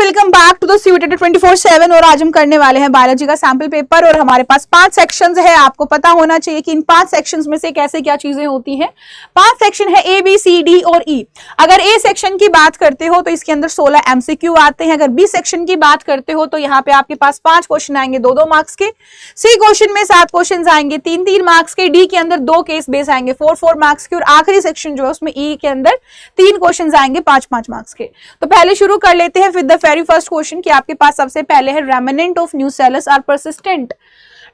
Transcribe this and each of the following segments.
Welcome back to the CUET 24/7 और आज हम करने वाले हैं बायोलॉजी का सैंपल पेपर और हमारे पास 5 सेक्शंस है। आपको पता होना चाहिए कि इन 5 सेक्शंस में से कैसे क्या चीजें होती हैं। 5 सेक्शन है ए बी सी डी और ई। अगर ए सेक्शन की बात करते हो तो इसके अंदर 16 एमसीक्यू आते हैं। अगर बी सेक्शन की बात करते हो तो यहाँ पे आपके पास 5 क्वेश्चन आएंगे 2-2 मार्क्स के। सी क्वेश्चन में 7 क्वेश्चन आएंगे 3-3 मार्क्स के। डी के अंदर 2 केस बेस आएंगे 4-4 मार्क्स के और आखिरी सेक्शन जो है उसमें ई के अंदर 3 क्वेश्चन आएंगे 5-5 मार्क्स के। तो पहले शुरू कर लेते हैं with the very first question कि आपके पास सबसे पहले है remnant of nucellus are persistent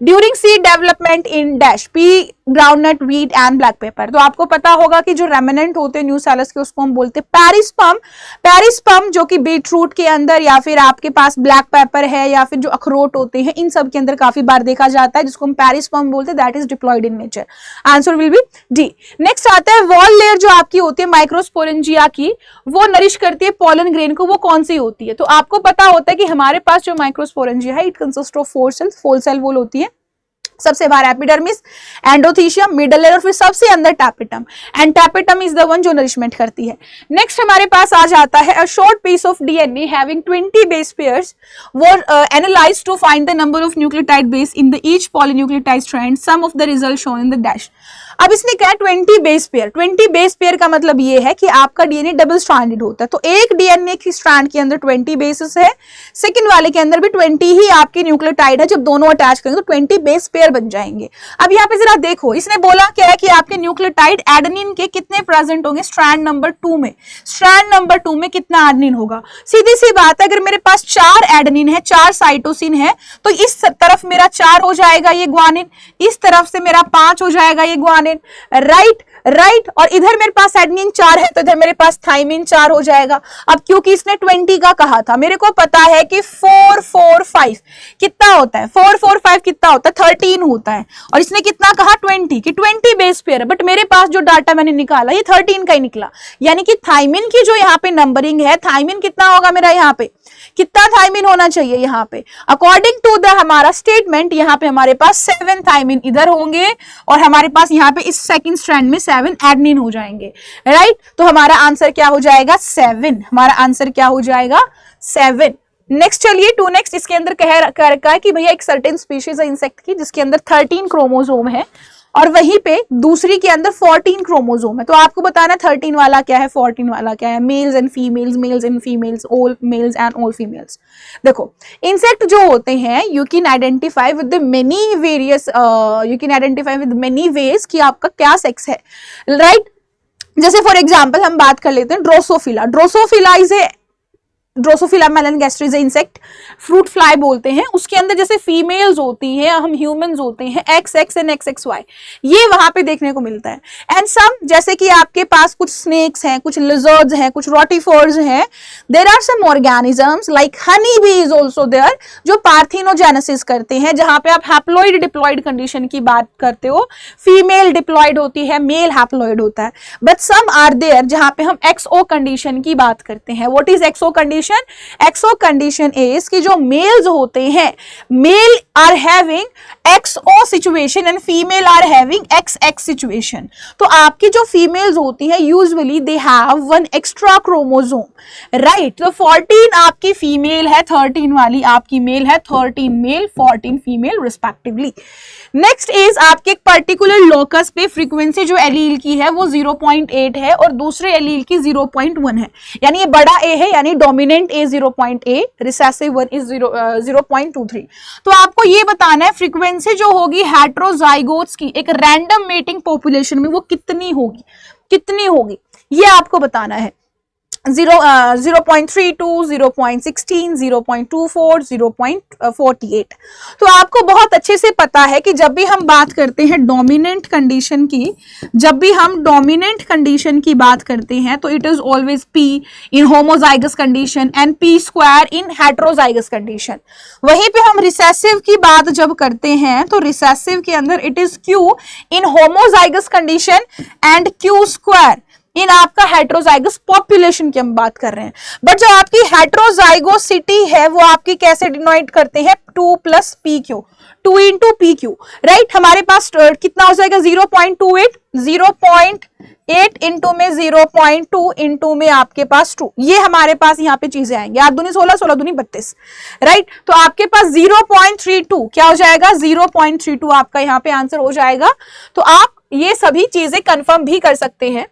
during seed development in dash pea groundnut wheat and black pepper. तो आपको पता होगा कि जो रेमिनेंट होते हैं न्यूसेलस के उसको हम बोलते हैं पेरिस्पर्म। पेरिस्पर्म जो कि बीट रूट के अंदर या फिर आपके पास ब्लैक पेपर है या फिर जो अखरोट होते हैं इन सब के अंदर काफी बार देखा जाता है, जिसको हम पेरिस्पर्म बोलते हैं। That is diploid in nature. Answer will be D. Next आता है वॉल लेयर जो आपकी होती है माइक्रोस्पोरेंजिया की, वो नरिश करती है पॉलन ग्रेन को। वो कौन सी होती है? तो आपको पता होता है कि हमारे पास जो माइक्रोस्पोरेंजिया है it consist of 4 cells. 4 cell wall होती है। सबसे बाहर एपिडर्मिस, एंडोथीशियम, मिडल लेयर और फिर सबसे अंदर tapetum. And tapetum is the one जो नरिशमेंट करती है। नेक्स्ट हमारे पास आ जाता है a short piece of DNA having 20 base pairs were analysed to find the number of nucleotide base in the each polynucleotide strand. Some of the result shown in the dash. अब इसने कहा 20 base pair. 20 base pair का मतलब ये है कि आपका DNA double stranded होता है। तो एक डीएनए की स्ट्रैंड के अंदर 20 बेसिस है, सेकंड वाले के अंदर भी 20 ही आपके न्यूक्लियोटाइड है। जब दोनों अटैच करेंगे तो 20 बेस पेयर बन जाएंगे। अब यहाँ पे जरा देखो, इसने बोला क्या है कि आपके न्यूक्लियोटाइड एडेनिन के कितने प्रेजेंट होंगे स्ट्रैंड नंबर 2 में। स्ट्रैंड नंबर 2 में कितना एडेनिन होगा? सीधी सी बात है, अगर मेरे पास 4 एडेनिन है, 4 साइटोसिन है, तो इस तरफ मेरा 4 हो जाएगा ये ग्वानिन, इस तरफ से मेरा 5 हो जाएगा ये ग्वानिन। राइट और इधर मेरे पास एडेनिन 4 है तो इधर मेरे पास थाइमिन 4 हो जाएगा। अब क्योंकि इसने 20 का कहा था, मेरे को पता है कि 4-4-5 कितना होता है? 4-4-5 कितना होता है? 13 होता है। और इसने कितना कहा? 20 कि 20 बेस पेयर है। बट मेरे पास जो डाटा मैंने निकाला ये 13 का ही निकला। यानी कि थाइमिन की जो यहाँ पे नंबरिंग है, थाइमिन कितना होगा मेरा? यहाँ पे कितना थाइमिन होना चाहिए? यहाँ पे अकॉर्डिंग टू द हमारा स्टेटमेंट यहाँ पे हमारे पास 7 थाइमिन इधर होंगे और हमारे पास यहाँ पे इस सेकंड स्ट्रैंड में 7 एडेनिन हो जाएंगे। राइट, तो हमारा आंसर क्या हो जाएगा? 7। हमारा आंसर क्या हो जाएगा? 7। नेक्स्ट चलिए टू नेक्स्ट। इसके अंदर कह रखा है कि भैया एक सर्टेन स्पीशीज है इंसेक्ट की जिसके अंदर 13 क्रोमोसोम है और वहीं पे दूसरी के अंदर 14 क्रोमोसोम है। तो आपको बताना 13 वाला क्या है, 14 वाला क्या है। Mails and females, all mails and all females. देखो इंसेक्ट जो होते हैं you can identify with many ways कि आपका क्या सेक्स है। राइट, जैसे फॉर एग्जाम्पल हम बात कर लेते हैं drosophila. Drosophila is a drosophila melanogaster is insect, fruit fly बोलते हैं। उसके अंदर जैसे फीमेल्स होती हैं, हम ह्यूमंस होते हैं, XX एंड XXY, ये वहां पे देखने को मिलता है। एंड सम जैसे कि आपके पास कुछ स्नेक्स हैं, कुछ लिजर्ड्स हैं, कुछ रोटिफोर्स हैं। There are some organisms like honey bee is also there जो पार्थिनोजेनेसिस करते हैं, जहां पे आप हैप्लॉइड डिप्लॉइड कंडीशन की बात करते हो। फीमेल डिप्लॉइड होती है, मेल हैप्लॉइड होता है। बट सम आर देयर जहां पे हम XO कंडीशन की बात करते हैं। What is XO condition? XO condition is कि जो मेल्स होते हैं, male are having XO situation and female are having XX situation. तो आपकी जो फीमेल्स होती है usually they have 1 extra chromosome. Right, तो 14 आपकी फीमेल है, 13 वाली आपकी मेल है। 13 male 14 female respectively. Next is आपके एक पर्टिकुलर लोकस पे फ्रीक्वेंसी जो एलील की है वो 0.8 है और दूसरे एलील की 0.1 है। यानी ये बड़ा ए है, यानी डोमिनेंट ए 0.8, रिसेसिव 1 इज 0.23। तो आपको ये बताना है फ्रीक्वेंसी जो होगी हेटेरोजाइगोट्स की एक रैंडम मेटिंग पॉपुलेशन में वो कितनी होगी ये आपको बताना है। 0.32, 0.16, 0.24, 0.48। तो आपको बहुत अच्छे से पता है कि जब भी हम बात करते हैं डोमिनेंट कंडीशन की, बात करते हैं तो it is always P in homozygous condition and P² in heterozygous condition. वहीं पे हम रिसेसिव की बात जब करते हैं तो रिसेसिव के अंदर it is Q in homozygous condition and Q² इन आपका हेटेरोजाइगस पॉपुलेशन की हम बात कर रहे हैं। बट जो आपकी हेटेरोजाइगोसिटी है वो आपकी कैसे डिनोट करते हैं? 2 + PQ। 2 into P Q, right. हमारे पास कितना हो जाएगा 0.28, 0.8 इंटू में 0.2 इंटू में आपके पास 2, ये हमारे पास यहाँ पे चीजें आएंगे। 8 दूनी 16, 16 दूनी 32, राइट। तो आपके पास 0.32 क्या हो जाएगा, 0.32 आपका यहाँ पे आंसर हो जाएगा। तो आप ये सभी चीजें कंफर्म भी कर सकते हैं।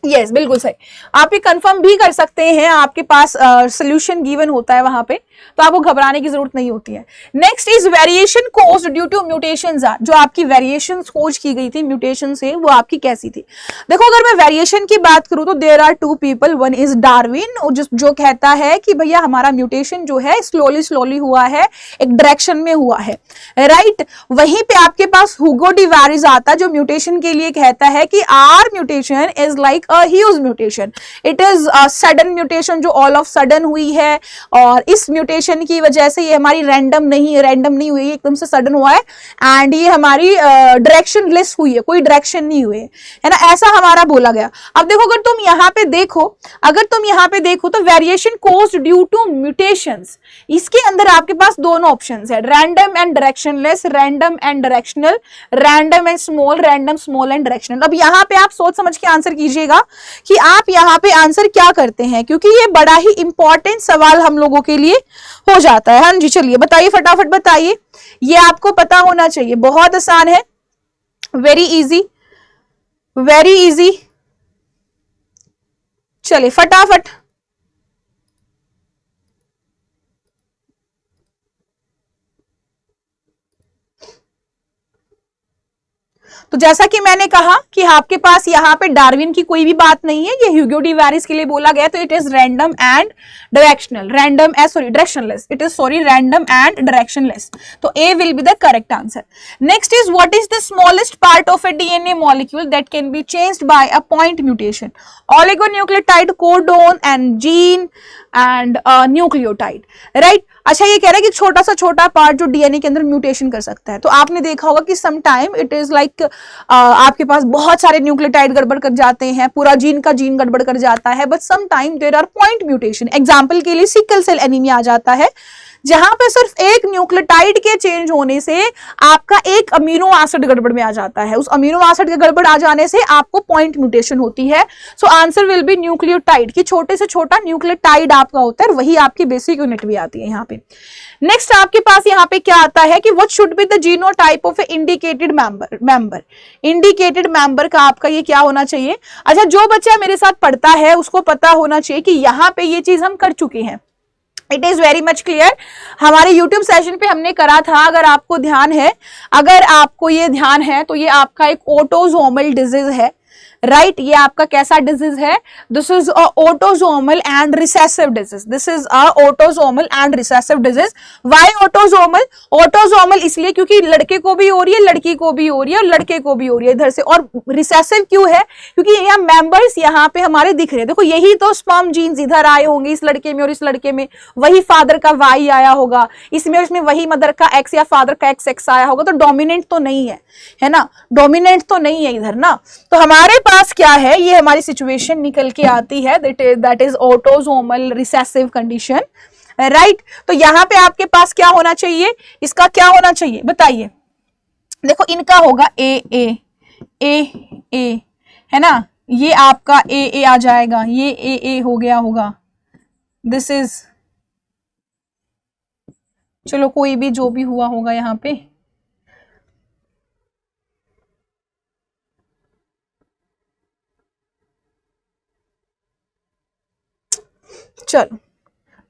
यस, बिल्कुल सही, आप ये कंफर्म भी कर सकते हैं, आपके पास सोल्यूशन गिवन होता है वहां पे, तो आपको घबराने की जरूरत नहीं होती है। Next is variation caused due to mutations are, जो आपकी वेरिएशन खोज की गई थी म्यूटेशन से, वो आपकी कैसी थी। देखो अगर मैं वेरिएशन की बात करूं तो there are 2 people, one is Darwin जो कहता है कि भैया हमारा म्यूटेशन जो है स्लोली स्लोली हुआ है, एक डायरेक्शन में हुआ है, राइट। वहीं पे आपके पास हुगो डी वेरिस आता है जो म्यूटेशन के लिए कहता है कि our mutation is like a huge mutation, it is sudden mutation जो ऑल ऑफ सडन हुई है, और इस म्यूटेशन की वजह से ये हमारी रैंडम नहीं हुई, एकदम से सडन हुआ है, एंड ये हमारी डायरेक्शनलेस हुई है, कोई डायरेक्शन नहीं हुई है ना, ऐसा हमारा बोला गया। अब देखो अगर तुम यहाँ पे देखो तो variation caused due to mutations, इसके अंदर आपके पास दोनों ऑप्शंस है, random and directionless, random and directional, random and small, random small and directional. अब यहाँ पे आप सोच समझ के आंसर कीजिएगा कि आप यहाँ पे आंसर क्या करते हैं, क्योंकि ये बड़ा ही इंपॉर्टेंट सवाल हम लोगों के लिए हो जाता है। हाँ जी, चलिए बताइए, फटाफट बताइए, ये आपको पता होना चाहिए, बहुत आसान है, वेरी इजी, वेरी इजी। चलिए फटाफट, तो जैसा कि मैंने कहा कि आपके पास यहाँ पे डार्विन की कोई भी बात नहीं है, ये ह्यूगो डी वेरिस के लिए बोला गया, तो it is random and directional, directionless, it is random and directionless, तो A will be the correct answer. Next is what is the smallest part of a DNA molecule that can be changed by a point mutation, oligonucleotide, codon and gene and nucleotide, right. अच्छा, ये कह रहा है कि छोटा सा छोटा part जो डीएनए के अंदर म्यूटेशन कर सकता है, तो आपने देखा होगा कि some time it is like आपके पास बहुत सारे न्यूक्लियोटाइड गड़बड़ कर जाते हैं, पूरा जीन का जीन गड़बड़ कर जाता है, but some time there are point mutation. Example के लिए सिकल सेल एनीमिया आ जाता है, जहां पे सिर्फ एक न्यूक्लियोटाइड के चेंज होने से आपका एक अमीनो एसिड गड़बड़ में आ जाता है, उस अमीनो एसिड के गड़बड़ आ जाने से आपको पॉइंट म्यूटेशन होती है। So answer will B nucleotide, कि छोटे से छोटा न्यूक्लियोटाइड आपका होता है, वही आपकी बेसिक यूनिट भी आती है यहाँ पे। नेक्स्ट आपके पास यहाँ पे क्या आता है कि what should be the genotype of A indicated member, indicated member का आपका ये क्या होना चाहिए। अच्छा, जो बच्चा मेरे साथ पढ़ता है उसको पता होना चाहिए कि यहाँ पे ये चीज हम कर चुके हैं, it is very much clear, हमारे YouTube सेशन पे हमने करा था, अगर आपको ध्यान है, अगर आपको ये ध्यान है तो ये आपका एक ऑटोसोमल डिजीज है, राइट। ये आपका कैसा डिजीज है, this is a autosomal and recessive disease, this is a autosomal and recessive disease. Why autosomal, autosomal इसलिए क्योंकि लड़के को भी हो रही है, लड़की को भी हो रही है, और लड़के को भी हो रही है इधर से, और रिसेसिव क्यों है, क्योंकि यहाँ मेंबर्स यहाँ पे हमारे दिख रहे हैं, देखो यही तो स्पर्म जीन्स इधर आए होंगे इस लड़के में और इस लड़के में, वही फादर का वाई आया होगा इसमें, इसमें वही मदर का एक्स या फादर का एक्स आया होगा, तो डोमिनेंट तो नहीं है ना, डोमिनेंट तो नहीं है इधर ना। तो हमारे पास क्या है, ये हमारी सिचुएशन निकल के आती है, that is autosomal recessive condition, right. तो यहाँ पे आपके पास क्या होना चाहिए, इसका क्या होना चाहिए बताइए। देखो इनका होगा ए है ना, ये आपका ए आ जाएगा, ये ए हो गया होगा, दिस इज, चलो कोई भी जो भी हुआ होगा यहाँ पे, चलो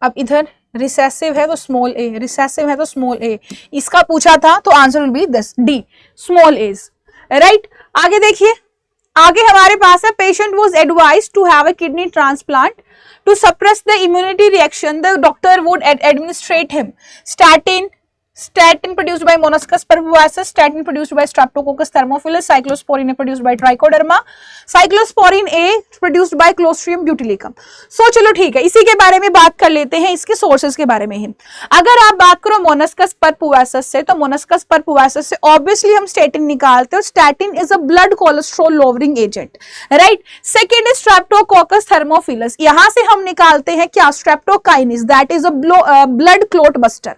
अब इधर रिसेसिव है तो स्मॉल ए, रिसेसिव है तो स्मॉल ए, इसका पूछा था तो answer will be this D, small age, right. आगे देखिए, आगे हमारे पास है patient was advised to have a kidney transplant, to suppress the immunity reaction the doctor would administrate him statin produced by Monoscus pervoacis, statin produced by Streptococcus thermophilus, cyclosporine produced by Trichoderma, cyclosporine A produced by Clostridium butylicum। सो चलो ठीक है, इसी के बारे में बात कर लेते हैं, इसके सोर्सेज के बारे में ही। अगर आप बात करो मोनस्कस परपोवासिस से, तो मोनस्कस परपोवासिस से ऑब्वियसली हम स्टेटिन निकालते हैं, statin is a blood cholesterol lowering agent, right. Second is streptococcus thermophilus, यहां से हम निकालते हैं क्या, streptokinase, that is a blood clot buster,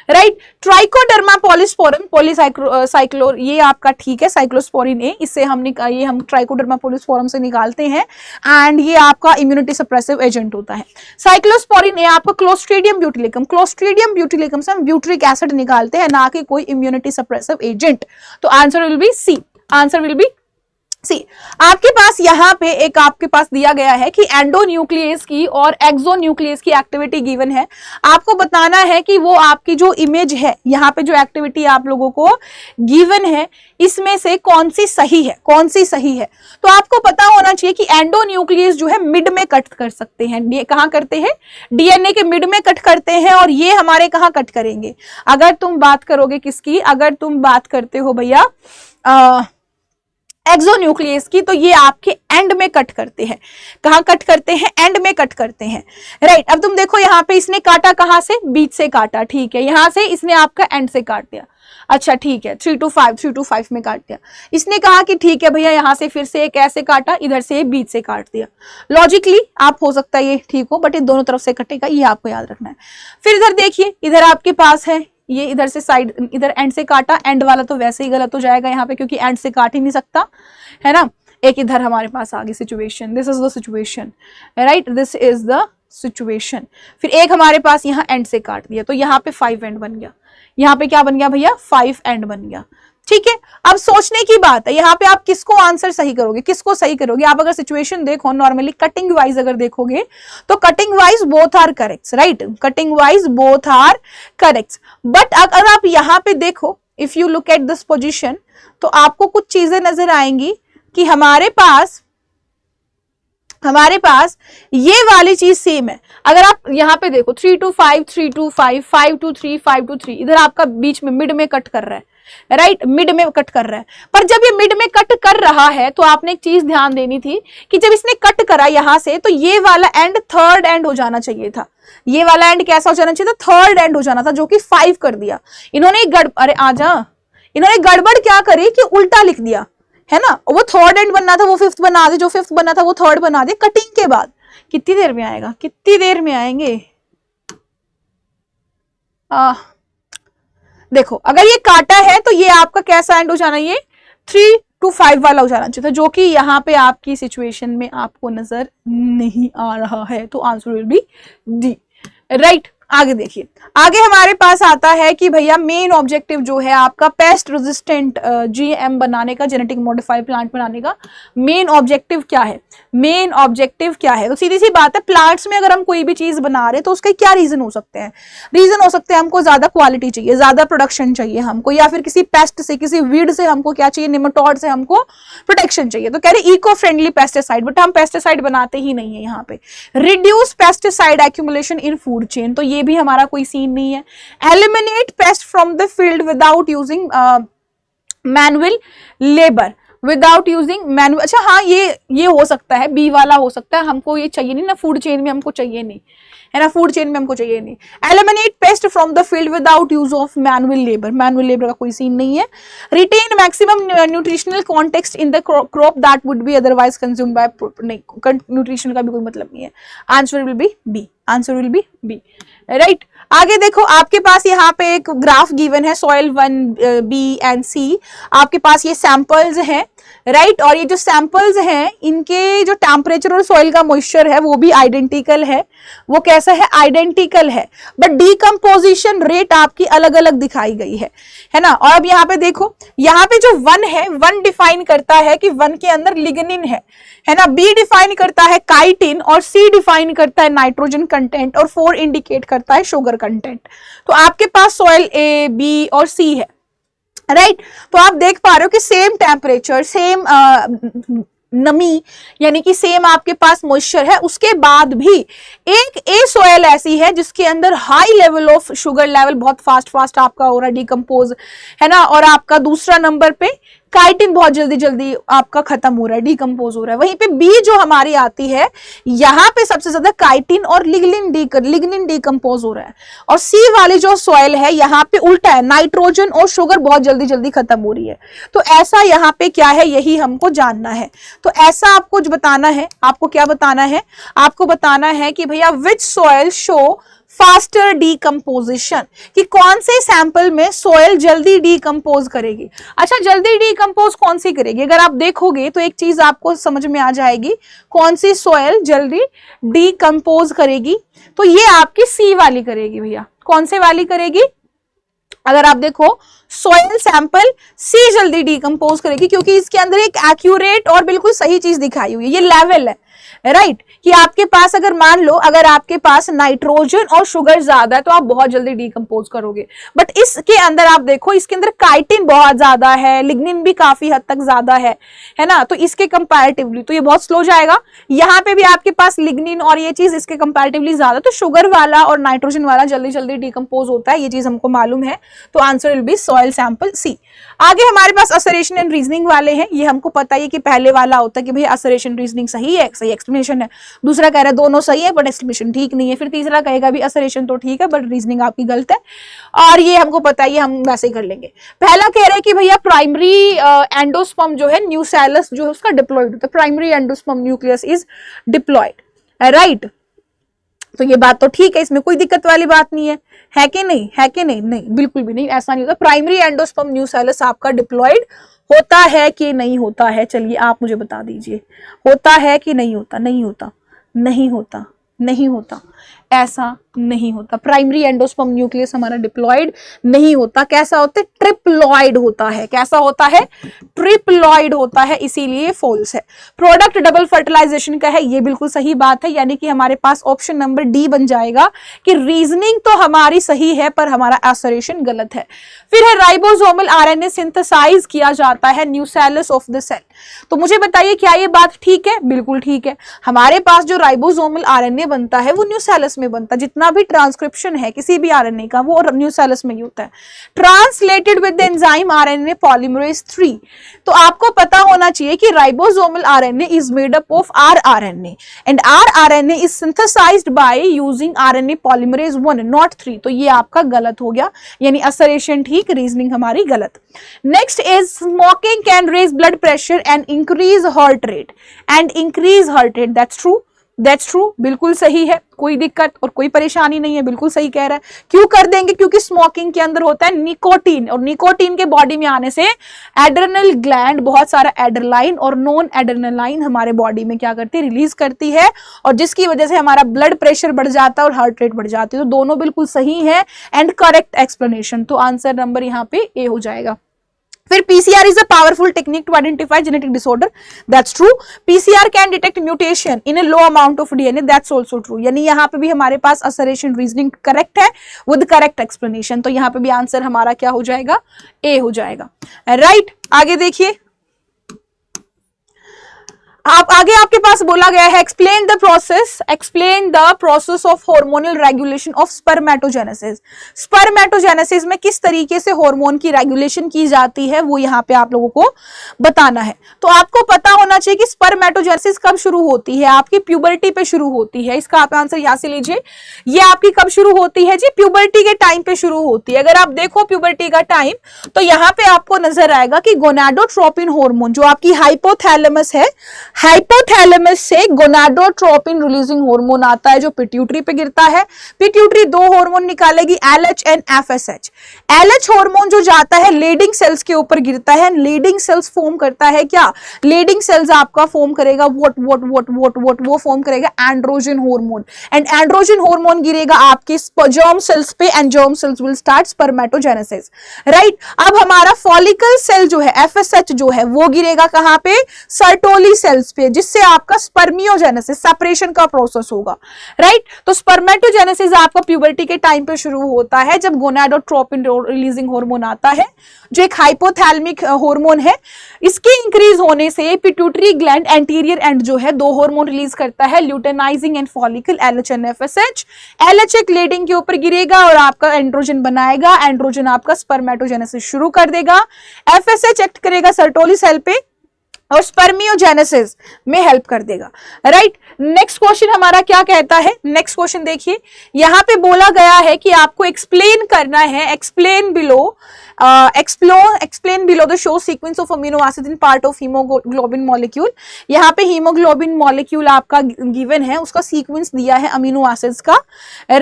right. Trichoderma polysporum polycyclo, ये आपका ठीक है, साइक्लोस्पोरिन ए, इससे हम ट्राइकोडर्मा पॉलीस्पोरम से निकालते हैं एंड ये आपका इम्यूनिटी सप्रेसिव एजेंट होता है। साइक्लोस्पोरिन ए आपका क्लोस्ट्रीडियम ब्यूटिलिकम से हम ब्यूट्रिक एसिड निकालते हैं, ना कि कोई इम्यूनिटी सप्रेसिव एजेंट। तो answer will be C, answer will be C. आपके पास यहाँ पे एक आपके पास दिया गया है कि एंडोन्यूक्लियस की और एक्सोन्यूक्लियस की एक्टिविटी गिवन है। आपको बताना है कि वो आपकी जो इमेज है, यहाँ पे जो एक्टिविटी आप लोगों को गिवन है, इसमें से कौन सी सही है, कौन सी सही है। तो आपको पता होना चाहिए कि एंडोन्यूक्लियस जो है मिड में कट कर सकते हैं। कहाँ करते हैं? डीएनए के मिड में कट करते हैं, और ये हमारे कहाँ कट करेंगे? अगर तुम बात करोगे किसकी, अगर तुम बात करते हो भैया एक्सोन्यूक्लियस की, तो ये आपके एंड में कट करते हैं। कहाँ कट करते हैं? एंड में कट करते हैं, राइट। अब तुम देखो यहाँ पे इसने काटा कहाँ से? बीच से काटा, ठीक है। यहाँ से इसने आपका एंड से काट दिया, अच्छा ठीक है, 3 to 5 में काट दिया। इसने कहा कि ठीक है भैया, यहाँ से फिर से एक ऐसे काटा, इधर से बीच से काट दिया। लॉजिकली आप हो सकता है ये ठीक हो, बट ये दोनों तरफ से कटेगा, ये आपको याद रखना है। फिर इधर देखिए, इधर आपके पास है ये, इधर से साइड, इधर एंड से काटा, एंड वाला तो वैसे ही गलत हो जाएगा यहाँ पे, क्योंकि एंड से काट ही नहीं सकता, है ना। एक इधर हमारे पास आ गई situation, this is the situation, right, this is the situation. फिर एक हमारे पास यहाँ एंड से काट दिया, तो यहाँ पे 5 एंड बन गया। यहाँ पे क्या बन गया भैया? 5 एंड बन गया, ठीक है। अब सोचने की बात है, यहाँ पे आप किसको आंसर सही करोगे, किसको सही करोगे? आप अगर सिचुएशन देखो नॉर्मली कटिंग वाइज अगर देखोगे तो cutting wise both are correct, right, cutting wise both are correct. But अगर आप यहाँ पे देखो, if you look at this position, तो आपको कुछ चीजें नजर आएंगी कि हमारे पास ये वाली चीज सेम है। अगर आप यहाँ पे देखो 3 to 5, 3 to 5, 5 to 3, 5 to 3, इधर आपका बीच में मिड में कट कर रहा है, राइट, मिड में कट कर रहा है। पर जब ये मिड में कट कर रहा है तो आपने एक चीज ध्यान देनी थी कि जब इसने कट करा यहां से, तो ये वाला एंड थर्ड एंड हो जाना चाहिए था। ये वाला एंड कैसा हो जाना चाहिए था? थर्ड एंड हो जाना था, जो कि 5 कर दिया इन्होंने। इन्होंने गड़बड़ क्या करी कि उल्टा लिख दिया, है ना। वो थर्ड एंड बनना था, वो फिफ्थ बना दे, जो फिफ्थ बनना था वो थर्ड बना दे कटिंग के बाद। कितनी देर में आएगा? कितनी देर में आएंगे? देखो, अगर ये काटा है तो ये आपका कैसा एंड हो जाना? ये 3 to 5 वाला हो जाना चाहिए था, जो कि यहाँ पे आपकी सिचुएशन में आपको नजर नहीं आ रहा है। तो answer will be D, right. आगे देखिए, आगे हमारे पास आता है कि भैया मेन ऑब्जेक्टिव जो है आपका पेस्ट रेजिस्टेंट जीएम बनाने का, जेनेटिक मॉडिफाइड प्लांट बनाने का मेन ऑब्जेक्टिव क्या है? मेन ऑब्जेक्टिव क्या है? तो सीधी सी बात है, प्लांट्स में अगर हम कोई भी चीज बना रहे तो उसके क्या रीजन हो सकते हैं? रीजन हो सकते हैं हमको ज्यादा क्वालिटी चाहिए, ज्यादा प्रोडक्शन चाहिए हमको, या फिर किसी पेस्ट से, किसी वीड से हमको क्या चाहिए? निमेटोड से हमको प्रोटेक्शन चाहिए। तो कह रहे इको फ्रेंडली पेस्टिसाइड, बट हम पेस्टिसाइड बनाते ही नहीं है यहाँ पे। रिड्यूस पेस्टिसाइड एक्यूमुलेशन इन फूड चेन, तो ये भी हमारा कोई सीन नहीं है। Eliminate pest from the field without using manual labour, without using manual. अच्छा हाँ, ये हो सकता है, बी वाला हो सकता है, हमको ये चाहिए नहीं ना, फूड चेन में हमको चाहिए नहीं, है ना, फूड चेन में हमको चाहिए नहीं। Eliminate pest from the field without use of manual labour, manual labour का कोई सीन नहीं है। Retain maximum nutritional context in the crop that would be otherwise consume by, नहीं, न्यूट्रिशन का भी कोई मतलब नहीं है। Answer will be B, answer will be B, right. आगे देखो, आपके पास यहाँ पे एक ग्राफ गिवन है, सॉइल 1, बी एंड सी। आपके पास ये सैंपल्स हैं, राइट, और ये जो सैंपल्स हैं इनके जो टेम्परेचर और सॉइल का मॉइस्चर है वो भी आइडेंटिकल है। वो कैसा है? आइडेंटिकल है, बट डीकंपोजिशन रेट आपकी अलग अलग दिखाई गई है ना। और अब यहाँ पे देखो, यहाँ पे जो 1 है, 1 डिफाइन करता है कि 1 के अंदर लिग्निन है ना। बी डिफाइन करता है काइटिन, और सी डिफाइन करता है नाइट्रोजन कंटेंट, और 4 इंडिकेट करता है शुगर कंटेंट। तो आपके पास सॉइल ए, बी और सी है, राइट। तो आप देख पा रहे हो कि सेम टेम्परेचर, सेम नमी, यानी कि सेम आपके पास मॉइस्चर है, उसके बाद भी एक ए सॉइल ऐसी है जिसके अंदर high level of sugar level बहुत फास्ट आपका हो रहा है, डिकम्पोज, है ना। और आपका दूसरा नंबर पे काइटिन बहुत जल्दी आपका खत्म हो रहा है, डिकम्पोज हो रहा है। वहीं पे बी जो हमारी आती है, यहाँ पे सबसे ज्यादा काइटिन और लिग्निन डिकम्पोज हो रहा है। और सी वाली जो सॉइल है, यहाँ पे उल्टा है, नाइट्रोजन और शुगर बहुत जल्दी खत्म हो रही है। तो ऐसा यहाँ पे क्या है, यही हमको जानना है। तो ऐसा आपको जो बताना है, आपको क्या बताना है? आपको बताना है कि भैया विच सॉइल शो फास्टर डीकंपोजिशन, कि कौन से सैंपल में सोयल जल्दी डीकंपोज करेगी। अच्छा, जल्दी डीकंपोज कौन सी करेगी, अगर आप देखोगे तो एक चीज आपको समझ में आ जाएगी, कौन सी सोयल जल्दी डीकंपोज करेगी, तो ये आपकी सी वाली करेगी भैया। कौन से वाली करेगी, अगर आप देखो सोयल सैंपल सी जल्दी डीकंपोज करेगी, क्योंकि इसके अंदर एक एक्यूरेट और बिल्कुल सही चीज दिखाई हुई है, ये लेवल है, राइट, कि आपके पास अगर मान लो अगर आपके पास नाइट्रोजन और शुगर ज्यादा है तो आप बहुत जल्दी डीकंपोज करोगे, बट इसके अंदर आप देखो इसके अंदर काइटिन बहुत ज्यादा है, लिग्निन भी काफी हद तक ज्यादा है ना, तो इसके कंपैरेटिवली तो ये बहुत स्लो जाएगा। यहाँ पे भी आपके पास लिग्निन और ये चीज इसके कंपैरेटिवली ज्यादा, तो शुगर वाला और नाइट्रोजन वाला जल्दी जल्दी डीकंपोज होता है, ये चीज हमको मालूम है, तो answer will be soil sample C. आगे हमारे पास असरेशन एंड रीजनिंग वाले हैं, ये हमको पता है कि पहले वाला होता है कि भाई असरेशन रीजनिंग सही है, सही एक्सप्लेनेशन है, दूसरा कह रहा है दोनों सही है बट एक्सप्लेनेशन ठीक नहीं है, फिर तीसरा कहेगा भी असरेशन तो ठीक है बट रीजनिंग आपकी गलत है, और ये हमको पता है, ये हम वैसे ही कर लेंगे। पहला कह रहे हैं कि भैया प्राइमरी एंडोस्पर्म जो है न्यूसेलस जो है उसका डिप्लॉयड होता है, primary endosperm nucleus is diploid, right, तो ये बात तो ठीक है, इसमें कोई दिक्कत वाली बात नहीं है कि नहीं, है कि नहीं, नहीं बिल्कुल भी नहीं, ऐसा नहीं होता। प्राइमरी एंडोस्पर्म न्यूसेलस आपका डिप्लॉयड होता है कि नहीं होता है, चलिए आप मुझे बता दीजिए, होता है कि नहीं होता, नहीं होता, नहीं होता, नहीं होता, ऐसा नहीं होता। प्राइमरी एंडोस्पर्म न्यूक्लियस हमारा डिप्लॉयड नहीं होता, कैसा होता है, ट्रिप्लॉयड होता है, कैसा होता है, ट्रिप्लॉयड होता है, इसीलिए फॉल्स है। प्रोडक्ट डबल फर्टिलाइजेशन का है, ये बिल्कुल सही बात है, यानी कि हमारे पास ऑप्शन नंबर डी बन जाएगा कि रीजनिंग तो हमारी सही है पर हमारा एसरेशन गलत है। फिर है राइबोसोमल आरएनए सिंथेसाइज किया जाता है न्यूसेलस ऑफ द सेल, तो मुझे बताइए क्या ये बात ठीक है, बिल्कुल ठीक है। हमारे पास जो राइबोसोमल आरएनए बनता है वो न्यूसेलस में बनता है, जितना भी ट्रांसक्रिप्शन है किसी भी आरएनए का वो न्यूसेलस में ही होता है। Translated with the enzyme RNA polymerase 3, तो आपको पता होना चाहिए कि ribosomal RNA is made up of rRNA and rRNA is synthesised by using RNA polymerase 1 not 3, तो ये आपका गलत हो गया, यानी असरेशन ठीक, रीजनिंग हमारी गलत। Next is smoking can raise blood pressure and increase heart rate, that's true, that's true, बिल्कुल सही है, कोई दिक्कत और कोई परेशानी नहीं है, बिल्कुल सही कह रहा है। क्यों कर देंगे, क्योंकि स्मोकिंग के अंदर होता है निकोटीन, और निकोटीन के बॉडी में आने से एड्रेनल ग्लैंड बहुत सारा एड्रेनालाइन और नॉन एड्रेनालाइन हमारे बॉडी में क्या करती है, रिलीज करती है, और जिसकी वजह से हमारा ब्लड प्रेशर बढ़ जाता है और हार्ट रेट बढ़ जाती है, तो दोनों बिल्कुल सही है एंड करेक्ट एक्सप्लेनेशन, तो आंसर नंबर यहाँ पे ए हो जाएगा। फिर PCR is a powerful technique to identify genetic disorder, that's true. PCR can detect mutation in a low amount of DNA, that's also true. यानी यहाँ पे भी हमारे पास assertion reasoning correct है with correct explanation, तो यहाँ पे भी आंसर हमारा क्या हो जाएगा, A हो जाएगा, right? आगे देखिए, आप आगे आपके पास बोला गया है explain the process of hormonal regulation of spermatogenesis. Spermatogenesis में किस तरीके से हार्मोन की रेगुलेशन की जाती है वो यहाँ पे आप लोगों को बताना है। तो आपको पता होना चाहिए कि स्पर्मेटोजेनेसिस कब शुरू होती है, आपकी प्यूबर्टी पे शुरू होती है, इसका आप आंसर यहाँ से लीजिए। ये आपकी कब शुरू होती है जी, प्यूबर्टी के टाइम पे शुरू होती है। अगर आप देखो प्यूबर्टी का टाइम तो यहाँ पे आपको नजर आएगा कि गोनाडोट्रोपिन हार्मोन जो आपकी हाइपोथैलेमस है, हाइपोथैलेमस से गोनाडोट्रोपिन रिलीजिंग हार्मोन आता है जो पिट्यूटरी पे गिरता है। पिट्यूटरी दो हार्मोन निकालेगी, LH and FSH। LH hormone जो जाता है लीडिंग सेल्स के ऊपर गिरता है, लीडिंग सेल्स फॉर्म करता है क्या, लीडिंग सेल्स आपका फॉर्म करेगा वो फॉर्म करेगा androgen hormone, and androgen hormone गिरेगा आपके जर्म सेल्स पे and germ cells will start spermatogenesis, right. अब हमारा फॉलिकल सेल जो है FSH जो है वो गिरेगा कहां पे, सर्टोली सेल्स पे, जिससे आपका स्पर्मियोजेनेसिस सेपरेशन का प्रोसेस होगा, राइट। तो स्पर्मेटोजेनेसिस आपका प्यूबर्टी के टाइम पे शुरू होता है जब गोनाडोट्रोपिन रिलीजिंग हार्मोन आता है जो एक हाइपोथैलेमिक हार्मोन है। इसके इंक्रीज होने से पिट्यूटरी ग्लैंड एंटीरियर एंड जो है दो हार्मोन रिलीज करता है, luteinising and follicle, LH and FSH। LH एक लीडिंग के ऊपर गिरेगा और आपका एंड्रोजन बनाएगा, एंड्रोजन आपका स्पर्मेटोजेनेसिस शुरू कर देगा। FSH एक्ट करेगा सर्टोली सेल पे और स्पर्मियोजेनेसिस में हेल्प कर देगा, राइट। नेक्स्ट क्वेश्चन हमारा क्या कहता है, नेक्स्ट क्वेश्चन देखिए, यहां पे बोला गया है कि आपको एक्सप्लेन करना है, explain below explain below the show sequence of amino acid in part of hemoglobin molecule। यहाँ पे hemoglobin molecule आपका given है, उसका sequence दिया है amino acids का,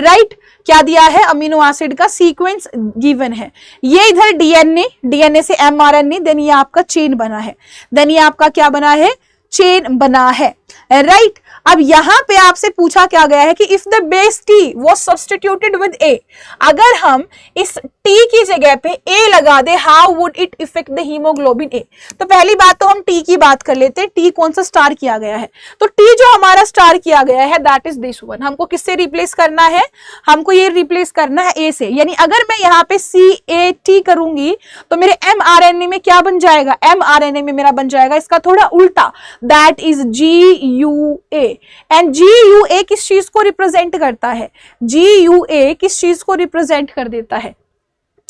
right? क्या दिया है? अमीनो एसिड का सीक्वेंस गिवन है। ये इधर डीएनए से एमआरएनए, देन ये आपका चेन बना है, देन ये आपका क्या बना है? चेन बना है, राइट। अब यहां पे आपसे पूछा क्या गया है कि if the base T was substituted with A, अगर हम इस टी की जगह पे ए लगा दे, how would it effect the haemoglobin A. तो पहली बात तो हम टी की बात कर लेते हैं। टी कौन सा स्टार किया गया है? तो टी जो हमारा स्टार किया गया है दैट इज दिस वन। हमको किससे रिप्लेस करना है? हमको ये रिप्लेस करना है ए से। यानी अगर मैं यहाँ पे CAT करूंगी तो मेरे mRNA में क्या बन जाएगा? mRNA में मेरा बन जाएगा इसका थोड़ा उल्टा, that is GUA। And GUA किस चीज को रिप्रेजेंट करता है? GUA किस चीज को रिप्रेजेंट कर देता है?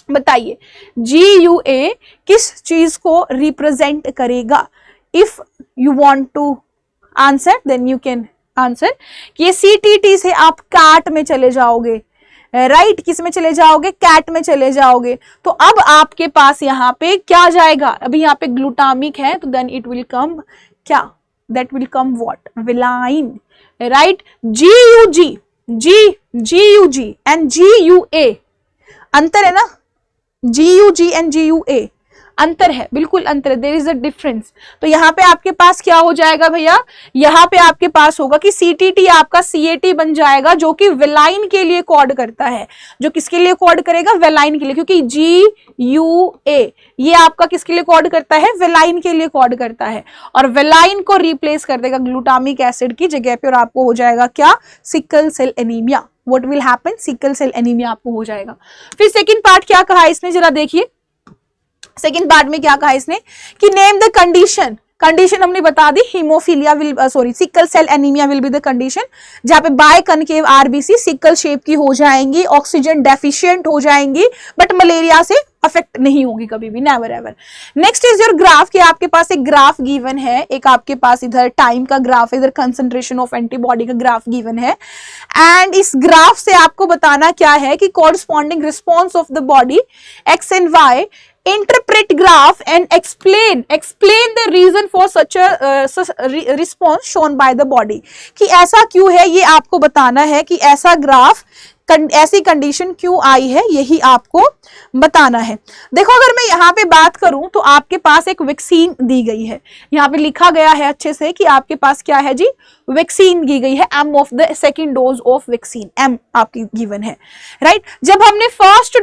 बताइए, GUA किस चीज को रिप्रेजेंट करेगा? If you want to answer then you can answer कि ये CTT से आप कैट में चले जाओगे, राइट? किस में चले जाओगे? कैट में चले जाओगे। तो अब आपके पास यहाँ पे क्या जाएगा? अभी यहाँ पे ग्लूटामिक है तो देन इट विल कम क्या? That will come what? Valine, right? GUG and GUA अंतर है ना? GUG and GUA अंतर है, बिल्कुल अंतर है, देयर इज अ डिफरेंस। तो यहाँ पे आपके पास क्या हो जाएगा भैया? यहाँ पे आपके पास होगा कि CTT आपका CAT बन जाएगा, जो कि वेलाइन के लिए कोड करता है। जो किसके लिए कोड करेगा? वेलाइन के लिए, क्योंकि GUA ये आपका किसके लिए कोड करता है? वेलाइन के लिए कोड करता है, और वेलाइन को रिप्लेस कर देगा ग्लूटामिक एसिड की जगह पे, और आपको हो जाएगा क्या? Sickle cell anaemia. What will happen? Sickle cell anaemia आपको हो जाएगा। फिर सेकेंड पार्ट क्या कहा इसने, जरा देखिए। सेकेंड पार्ट में क्या कहा इसने कि नेम द कंडीशन। कंडीशन हमने बता दी, haemophilia will sickle cell anaemia will be the condition, जहां पे biconcave RBC sickle shape की हो जाएंगी, ऑक्सीजन डेफिशिएंट हो जाएंगी, बट मलेरिया से अफेक्ट नहीं होगी कभी भी, never ever. Next is your graph, कि आपके पास एक ग्राफ गिवन है, एक आपके पास इधर टाइम का ग्राफ, इधर कंसंट्रेशन ऑफ एंटीबॉडी का ग्राफ गिवन है, एंड इस ग्राफ से आपको बताना क्या है कि corresponding response of the body X and Y, interpret graph and explain the reason for such a response shown by the body, कि ऐसा क्यों है, ये आपको बताना है कि ऐसा ग्राफ, ऐसी कंडीशन क्यों आई है, यही आपको बताना है। देखो, अगर मैं यहाँ पे बात करूं तो आपके पास एक वैक्सीन दी गई है, यहाँ पे लिखा गया है अच्छे से कि आपके पास क्या है जी? वैक्सीन दी गई है, M of the second dose of vaccine, M आपकी गिवन है, राइट? जब हमने फर्स्ट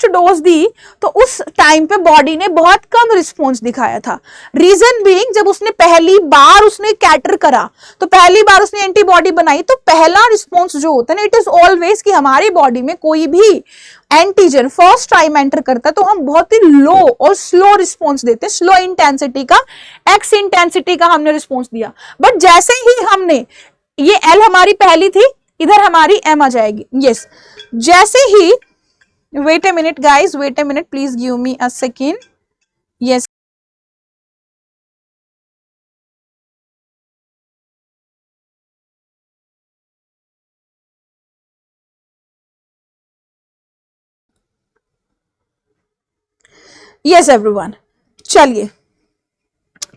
डोज दी तो उस टाइम पे बॉडी ने बहुत कम रिस्पॉन्स दिखाया था। रीजन बीइंग, जब उसने पहली बार उसने कैटर करा, तो पहली बार उसने एंटीबॉडी बनाई, तो पहला रिस्पॉन्स जो होता है ना, इट इज ऑलवेज कि हमारी बॉडी में कोई भी एंटीजन फर्स्ट टाइम एंटर करता है तो हम बहुत ही लो और स्लो रिस्पॉन्स देते हैं, स्लो इंटेंसिटी का, एक्स इंटेंसिटी का हमने रिस्पॉन्स दिया। बट जैसे ही हमने, ये L हमारी पहली थी, इधर हमारी M आ जाएगी, यस। जैसे ही, wait a minute guys, wait a minute, please give me a second, yes। yes everyone, चलिए,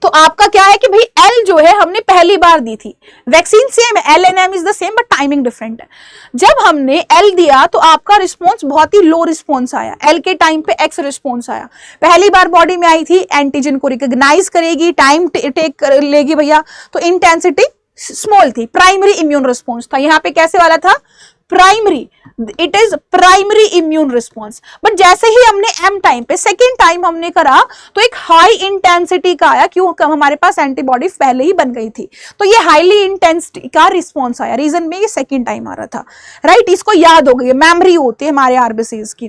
तो आपका क्या है कि भाई L जो है हमने पहली बार दी थी, वैक्सीन सेम है, L and M is the same but timing different है। जब हमने L दिया तो आपका रिस्पॉन्स बहुत ही लो रिस्पॉन्स आया, L के टाइम पे X रिस्पॉन्स आया। पहली बार बॉडी में आई थी, एंटीजन को रिकॉग्नाइज करेगी, टाइम टेक कर लेगी भैया, तो इंटेंसिटी स्मॉल थी, प्राइमरी इम्यून रिस्पॉन्स था। यहाँ पे कैसे वाला था? Primary, it is primary immune response. But जैसे ही हमने M टाइम पे सेकेंड टाइम हमने करा तो एक हाई इंटेंसिटी का आया, क्यों? हमारे पास एंटीबॉडी पहले ही बन गई थी, तो ये हाईली इंटेंसिटी का रिस्पॉन्स आया। रीजन में ये सेकेंड टाइम आ रहा था, राइट? इसको याद हो गई, मेमोरी होती है हमारे RBCs की,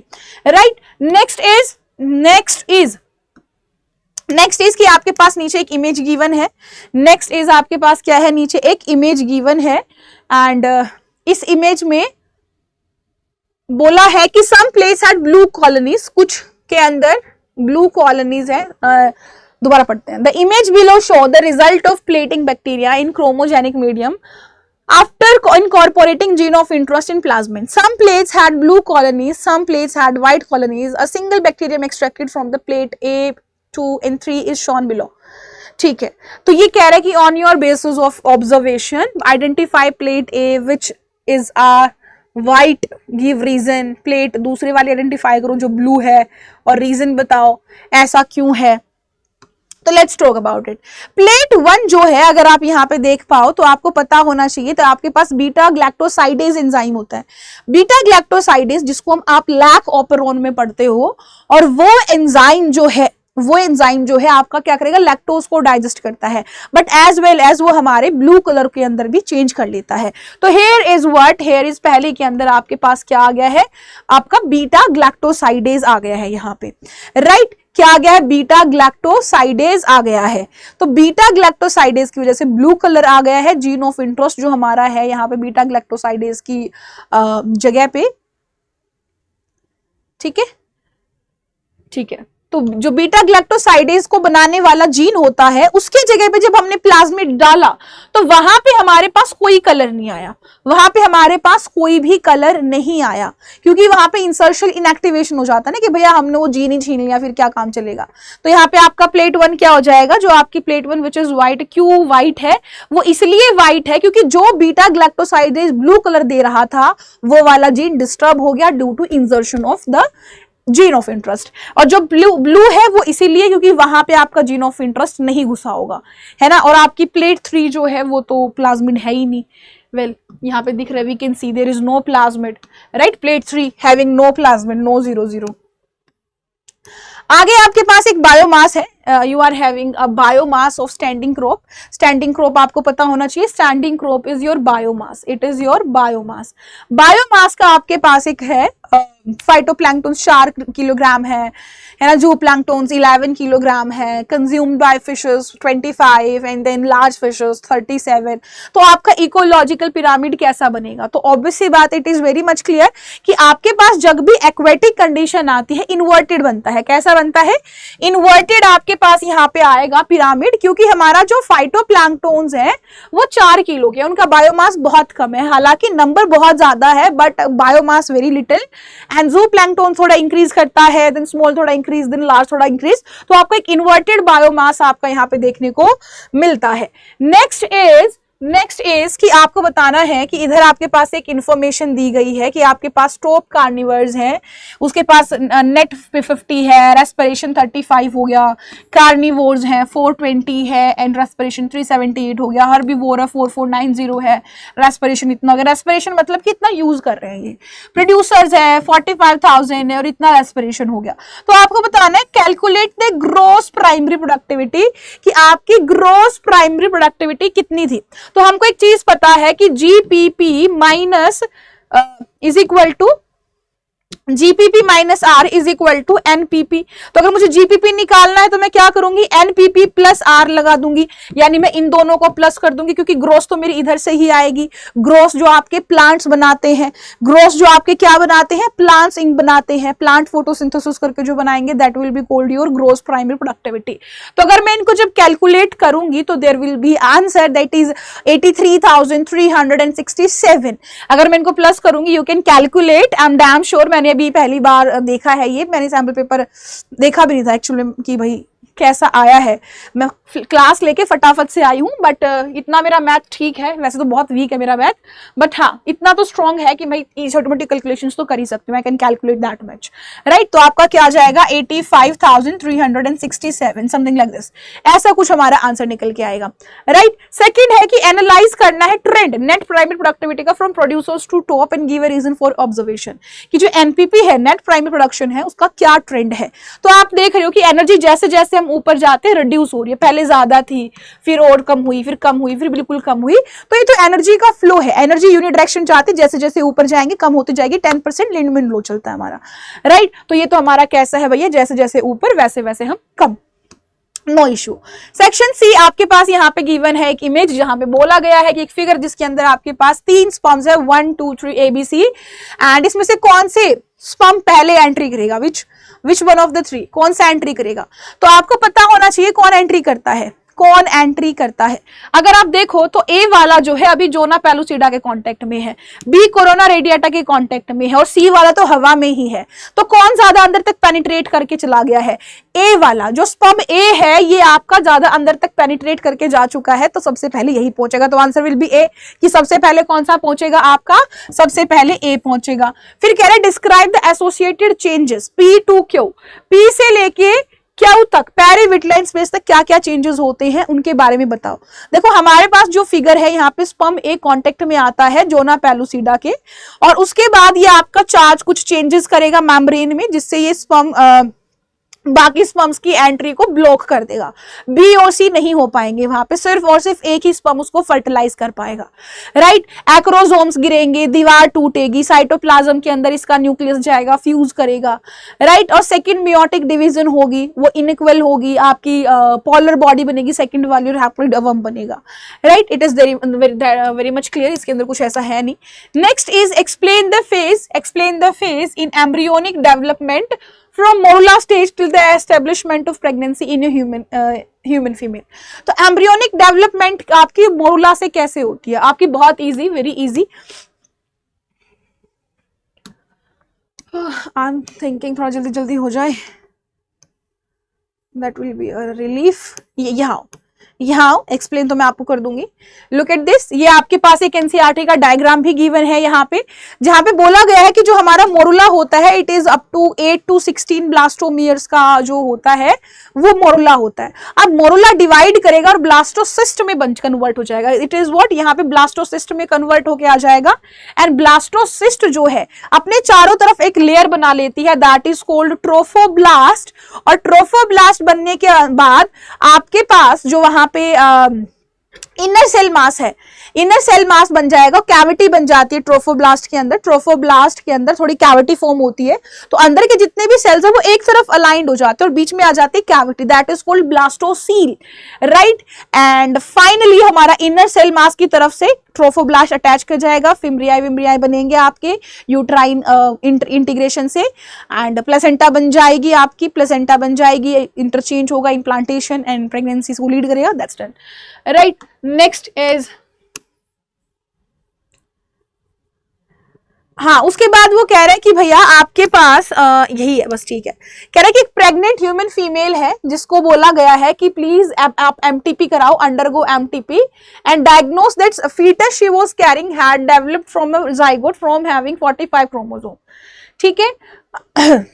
राइट? नेक्स्ट इज कि आपके पास नीचे एक इमेज गिवन है। नेक्स्ट इज आपके पास क्या है? नीचे एक इमेज गिवन है, एंड इस इमेज में बोला है कि some place had blue colonies, कुछ के अंदर ब्लू कॉलोनीज है। दोबारा पढ़ते हैं। The image below show the result of plating bacteria in chromogenic medium After incorporating gene of interest in plasmid, some plates had blue colonies, some plates had white colonies. A single bacterium extracted from the plate A2 and 3 is shown below. ठीक है, तो ये कह रहा है कि on your basis of observation identify plate A which is a white, give reason. Plate दूसरे वाली आइडेंटिफाई करो जो ब्लू है और रीजन बताओ ऐसा क्यों है. तो let's talk about it. Plate 1 जो है, अगर आप यहाँ पे देख पाओ तो आपको पता होना चाहिए, तो आपके पास बीटा ग्लैक्टोसाइडेज एंजाइम होता है. बीटा ग्लैक्टोसाइडेज जिसको आप लैक ऑपरेरॉन में पढ़ते हो, और वो एंजाइम जो है आपका क्या करेगा, लैक्टोज को डाइजेस्ट करता है, बट एज वेल एज वो हमारे ब्लू कलर के अंदर भी चेंज कर लेता है. तो हेयर इज पहले के अंदर आपके पास क्या आ गया है, आपका बीटा ग्लैक्टोसाइडेज आ गया है यहाँ पे, राइट. क्या आ गया है, बीटा ग्लैक्टोसाइडेज आ गया है. तो बीटा ग्लैक्टोसाइडेज की वजह से ब्लू कलर आ गया है. जीन ऑफ इंटरेस्ट जो हमारा है यहाँ पे बीटा ग्लैक्टोसाइडेज की जगह पे, ठीक है, ठीक है. तो जो बीटा ग्लैक्टोसाइडेज को बनाने वाला जीन होता है, उसके जगह पे जब हमने प्लाज्मिड डाला तो वहां पे हमारे पास कोई कलर नहीं आया, वहां पे हमारे पास कोई भी कलर नहीं आया, क्योंकि वहां पे इंसर्शन इनएक्टिवेशन हो जाता है ना कि भैया हमने वो जीन ही छीन लिया, फिर क्या काम चलेगा. तो यहाँ पे आपका प्लेट 1 क्या हो जाएगा, जो आपकी प्लेट 1 विच इज व्हाइट. क्यों व्हाइट है, वो इसलिए व्हाइट है क्योंकि जो बीटा ग्लैक्टोसाइडेज ब्लू कलर दे रहा था वो वाला जीन डिस्टर्ब हो गया due to insertion of the gene of interest. और जो ब्लू है वो इसीलिए क्योंकि वहां पे आपका जीन ऑफ इंटरेस्ट नहीं घुसा होगा, है ना. और आपकी प्लेट 3 जो है वो तो प्लाज्मिड है ही नहीं. वेल यहाँ पे दिख रहा है, we can see there is no plasmid, right. Plate 3 having no plasmid, no 0 0. आगे आपके पास एक बायोमास है. You are having a biomass of standing crop. Standing crop आपको पता होना चाहिए, standing crop is your biomass, it is your biomass. Biomass का आपके पास एक है, फाइटोप्लैंक्टन 4 किलोग्राम है ना, जू प्लैंक्टन्स 11 किलोग्राम है, consumed by fishes 25 and then large fishes 37. तो आपका इकोलॉजिकल पिरामिड कैसा बनेगा, तो ऑब्वियस सी बात, it is very much clear कि आपके पास जब भी एक्वेटिक कंडीशन आती है इन्वर्टेड बनता है. कैसा बनता है, इन्वर्टेड आपके पास यहाँ पे आएगा पिरामिड, क्योंकि हमारा जो फाइटोप्लैंक्टन्स है वो 4 किलो के, उनका बायोमास बहुत कम है, हालांकि नंबर बहुत ज्यादा है but biomass very little. And zooplankton थोड़ा इंक्रीज करता है, देन स्मॉल थोड़ा इंक्रीज, देन लार्ज थोड़ा इंक्रीज. तो आपको एक इन्वर्टेड बायोमास आपका यहाँ पे देखने को मिलता है. नेक्स्ट इज कि आपको बताना है कि इधर आपके पास एक इंफॉर्मेशन दी गई है कि आपके पास टॉप कार्निवर्स हैं, उसके पास नेट 50 है, रेस्पिरेशन 35 हो गया, कार्निवोर्स हैं 420 है एंड रेस्पिरेशन 378 हो गया, हर्बीवोर 4490 है, रेस्पिरेशन इतना हो गया. रेस्पिरेशन मतलब कि इतना यूज कर रहे हैं ये. प्रोड्यूसर्स है 45,000 है और इतना रेस्पिरेशन हो गया. तो आपको बताना है calculate the gross primary productivity, कि आपकी ग्रॉस प्राइमरी प्रोडक्टिविटी कितनी थी. तो हमको एक चीज पता है कि GPP minus is equal to GPP minus R is equal to NPP. तो अगर मुझे जीपीपी निकालना है तो मैं क्या करूंगी, एनपीपी प्लस आर लगा दूंगी, यानी मैं इन दोनों को प्लस कर दूंगी, क्योंकि ग्रोस तो मेरी इधर से ही आएगी. ग्रोस जो आपके प्लांट्स बनाते हैं, ग्रोस जो आपके क्या बनाते हैं, प्लांट्स इंक बनाते हैं, प्लांट फोटोसिंथेसिस करके जो बनाएंगे, that will be called your gross primary productivity. तो अगर मैं इनको जब कैलकुलेट करूंगी तो there will be answer that is 83,367. अगर मैं इनको प्लस करूंगी, you can calculate, I am damn sure, मैंने अभी पहली बार देखा है ये, मैंने सैंपल पेपर देखा भी नहीं था एक्चुअली कि भाई कैसा आया है. मैं क्लास लेके फटाफट से आई हूँ, बट इतना मेरा मैथ ठीक है, वैसे तो बहुत वीक है मेरा मैथ, बट हाँ इतना तो स्ट्रॉन्ग है कि मैं छोटी मोटी कैलकुलेशंस तो कर ही सकती हूँ, I can calculate that much, right. तो आपका क्या आ जाएगा 85,367 समथिंग लाइक दिस, ऐसा कुछ हमारा आंसर निकल के आएगा, राइट. सेकेंड है कि एनालाइज करना है ट्रेंड नेट प्राइमरी प्रोडक्टिविटी का from producers to top and give a reason for observation, कि जो एनपीपी है नेट प्राइमरी प्रोडक्शन है उसका क्या ट्रेंड है. तो आप देख रहे हो कि एनर्जी जैसे जैसे हम ऊपर जाते हैं रिड्यूस हो रही है, पहले ज्यादा थी, फिर और कम हुई, फिर कम हुई, फिर बिल्कुल कम हुई. तो ये तो एनर्जी का फ्लो है, एनर्जी यूनिडायरेक्शन चाहते, जैसे जैसे ऊपर जाएंगे कम होती जाएगी. 10% लिंडमैन लॉ चलता है हमारा, राइट. तो ये तो हमारा कैसा है भैया, जैसे जैसे ऊपर वैसे वैसे हम कम, नो इशू. सेक्शन सी आपके पास यहाँ पे गिवन है एक इमेज, जहां पे बोला गया है कि एक फिगर जिसके अंदर आपके पास 3 स्पर्म्स है 1 2 3 ABC, एंड इसमें से कौन से स्पर्म पहले एंट्री करेगा, विच वन ऑफ द 3, कौन सा एंट्री करेगा. तो आपको पता होना चाहिए कौन एंट्री करता है, कौन एंट्री करता है? अगर आप देखो तो ए वाला जो है अभी जोना पेलुसिडा के कांटेक्ट में है, बी कोरोना रेडिएटा के कांटेक्ट में है और सी वाला तो हवा में ही है। तो कौन ज्यादा अंदर तक पेनिट्रेट करके चला गया है? ए वाला। जो स्पर्म ए है ये आपका ज्यादा अंदर तक पेनिट्रेट करके जा चुका है, तो सबसे पहले यही पहुंचेगा। तो आंसर विल बी ए, कि सबसे पहले कौन सा पहुंचेगा आपका? सबसे पहले ए पहुंचेगा। फिर कह रहे describe the associated changes P to Q, P से लेके क्यू तक पेरीविटलाइन स्पेस तक क्या क्या चेंजेस होते हैं उनके बारे में बताओ। देखो हमारे पास जो फिगर है यहाँ पे स्पर्म ए कांटेक्ट में आता है जोना पेलुसिडा के, और उसके बाद ये आपका चार्ज कुछ चेंजेस करेगा मेम्ब्रेन में, जिससे ये स्पर्म बाकी स्पर्म्स की एंट्री को ब्लॉक कर देगा। बी और सी नहीं हो पाएंगे वहां पे, सिर्फ और सिर्फ एक ही स्पर्म उसको फर्टिलाइज कर पाएगा, राइट। एक्रोसोम्स गिरेंगे, दीवार टूटेगी, साइटोप्लाज्म के अंदर इसका न्यूक्लियस जाएगा, फ्यूज करेगा, राइट। और सेकंड मियोटिक डिवीजन होगी, वो इनइक्वल होगी, आपकी पोलर बॉडी बनेगी सेकंड वाली और हैप्लोइड ओवम बनेगा, right. It is very much clear, इसके अंदर कुछ ऐसा है नहीं। Next is explain the phase in embryonic development from morula stage till the establishment of pregnancy in a human female। तो एम्ब्रियोनिक डेवलपमेंट आपकी मोरुला से कैसे होती है? आपकी बहुत easy, very easy. I am thinking थोड़ा जल्दी जल्दी हो जाए, that will be a relief. यहाँ एक्सप्लेन तो मैं आपको कर दूंगी। लुक एट दिस, ये आपके पास एक एनसीईआरटी का डायग्राम भी गिवन है यहाँ पे, जहाँ पे बोला गया है कि जो हमारा मोरुला होता है it is up to 8 to 16 blastomeres का जो होता है वो मोरुला होता है। अब मोरुला डिवाइड करेगा और ब्लास्टोसिस्ट में कन्वर्ट हो जाएगा। इट इज व्हाट, यहाँ पे ब्लास्टोसिस्ट में कन्वर्ट होके आ जाएगा। एंड ब्लास्टोसिस्ट जो है अपने चारों तरफ एक लेयर बना लेती है, दैट इज कॉल्ड ट्रोफोब्लास्ट। और ट्रोफोब्लास्ट बनने के बाद आपके पास जो वहां पे इनर सेल मास है, इनर सेल मास बन जाएगा, कैविटी बन जाती है ट्रोफोब्लास्ट के अंदर। ट्रोफोब्लास्ट के अंदर थोड़ी कैविटी फॉर्म होती है, तो अंदर के जितने भी सेल्स है वो एक तरफ अलाइंड हो जाते हैं और बीच में आ जाती है cavity, that is called blastocoel, right. And finally हमारा इनर सेल मास की तरफ से ट्रोफोब्लास्ट अटैच कर जाएगा, फिम्ब्रियाई विम्ब्रियाई बनेंगे आपके यूट्राइन इंटीग्रेशन से, एंड प्लेसेंटा बन जाएगी आपकी, प्लेसेंटा बन जाएगी, इंटरचेंज होगा, इम्प्लांटेशन एंड प्रेगनेंसी को लीड करेगा, that's done, right. Next is, हाँ उसके बाद वो कह रहे हैं कि भैया आपके पास यही है बस, ठीक है। कह रहे हैं कि एक प्रेग्नेंट ह्यूमन फीमेल है जिसको बोला गया है कि प्लीज आप एमटीपी कराओ, undergo MTP and diagnose that foetus she was carrying had developed from a zygote from having 45 chromosome, ठीक है।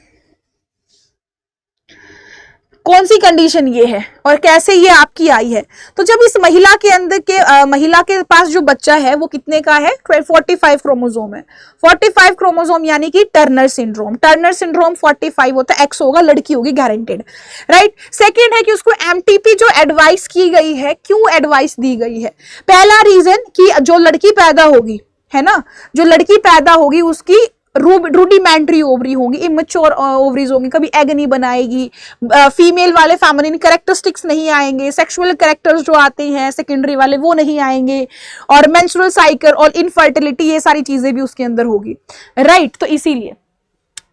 कौन सी कंडीशन ये है और कैसे ये आपकी आई है? तो जब इस महिला के अंदर के महिला के पास जो बच्चा है वो कितने का है? 45 क्रोमोसोम है। 45 क्रोमोसोम यानी कि टर्नर सिंड्रोम। टर्नर सिंड्रोम 45 होता है, एक्स होगा, लड़की होगी गारंटेड, राइट। सेकेंड है कि उसको एमटीपी जो एडवाइस की गई है, क्यों एडवाइस दी गई है? पहला रीजन कि जो लड़की पैदा होगी, है ना, जो लड़की पैदा होगी उसकी रूडिमेंट्री ओवरी होंगी, इमेच्योर ओवरीज होंगी, कभी एग नहीं बनाएगी, फीमेल वाले फेमिनिन कैरेक्टरिस्टिक्स नहीं आएंगे, सेक्सुअल कैरेक्टर्स जो आते हैं सेकेंडरी वाले वो नहीं आएंगे, और मेंस्ट्रुअल साइकिल और इनफर्टिलिटी ये सारी चीजें भी उसके अंदर होगी, राइट। तो इसीलिए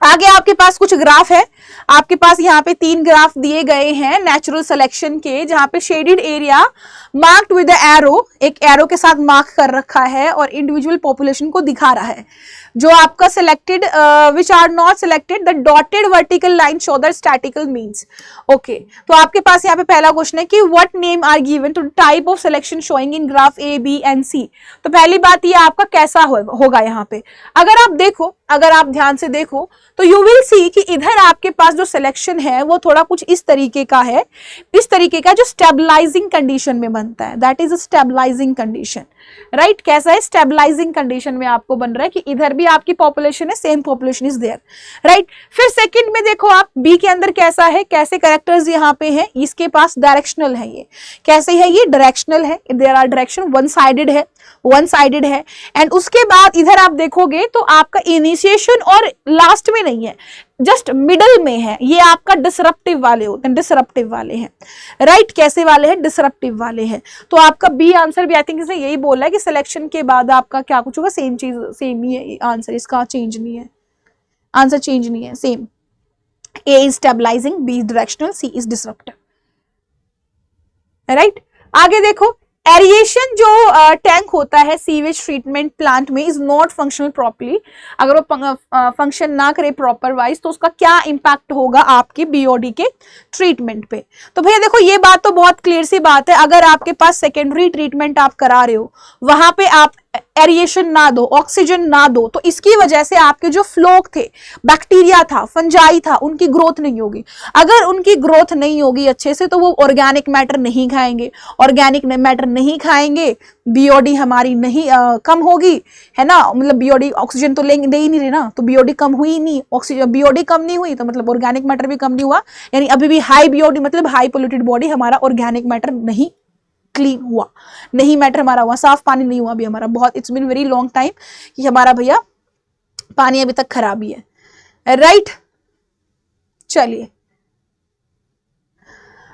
आगे आपके पास कुछ ग्राफ है, आपके पास यहाँ पे 3 ग्राफ दिए गए हैं नेचुरल सिलेक्शन के, जहां पे shaded area marked with arrow, एक एरो के साथ मार्क कर रखा है और इंडिविजुअल पॉपुलेशन को दिखा रहा है। जो आपका selected which are not selected, the dotted vertical line show the statical means, okay. तो आपके पास यहाँ पे पहला क्वेश्चन है कि what name are given to type of selection showing in graph A B and C. तो पहली बात ये आपका कैसा होगा यहाँ पे, अगर आप देखो, अगर आप ध्यान से देखो तो यू विल सी कि इधर आपके पास जो सिलेक्शन है वो थोड़ा कुछ इस तरीके का है, इस तरीके का जो स्टेबलाइजिंग कंडीशन में बनता है, that is a stabilizing condition, right. कैसा है? स्टेबलाइजिंग कंडीशन में आपको बन रहा है कि इधर भी आपकी पॉपुलेशन है, same population is there, right. फिर सेकंड में देखो आप बी के अंदर कैसा है, कैसे कैरेक्टर्स यहाँ पे हैं, इसके पास डायरेक्शनल है, ये कैसे है, ये डायरेक्शनल है, there are direction, one sided है, वन साइडेड है। एंड उसके बाद इधर आप देखोगे तो आपका इनिशिएशन और लास्ट में नहीं है, जस्ट मिडल में है, ये आपका डिसरप्टिव वाले होते हैं, डिसरप्टिव वाले हैं, राइट। कैसे वाले हैं? डिसरप्टिव वाले हैं। तो आपका बी आंसर भी आई थिंक इसने यही बोला है कि सिलेक्शन के बाद आपका क्या कुछ होगा, सेम चीज, सेम ही है आंसर, इसका चेंज नहीं है, आंसर चेंज नहीं है, same. A is stabilizing, B is directional, C is disruptive. Right. आगे देखो, एरिएशन जो टैंक होता है सीवेज ट्रीटमेंट प्लांट में इज नॉट फंक्शनल प्रॉपर्ली, अगर वो फंक्शन ना करे प्रॉपर वाइज तो उसका क्या इंपैक्ट होगा आपकी बीओडी के ट्रीटमेंट पे। तो भैया देखो ये बात तो बहुत क्लियर सी बात है, अगर आपके पास सेकेंडरी ट्रीटमेंट आप करा रहे हो वहां पे आप एरिएशन ना दो, ऑक्सीजन ना दो, तो इसकी वजह से आपके जो फ्लोक थे, बैक्टीरिया था, फंजाई था, उनकी ग्रोथ नहीं होगी। अगर उनकी ग्रोथ नहीं होगी अच्छे से तो वो ऑर्गेनिक मैटर नहीं खाएंगे, ऑर्गेनिक मैटर नहीं खाएंगे, बीओडी हमारी नहीं कम होगी, है ना। मतलब बीओडी ऑक्सीजन तो लेंगे दे ही नहीं रहे ना, तो बीओडी कम हुई नहीं, ऑक्सीजन बीओडी कम नहीं हुई तो मतलब ऑर्गेनिक मैटर भी कम नहीं हुआ, यानी अभी भी हाई बीओडी मतलब हाई पोल्यूटेड बॉडी, हमारा ऑर्गेनिक मैटर नहीं क्लीन हुआ, नहीं मैटर हमारा हुआ, साफ पानी नहीं हुआ अभी हमारा, बहुत it's been very long time कि हमारा भैया पानी अभी तक खराब ही है, राइट। चलिए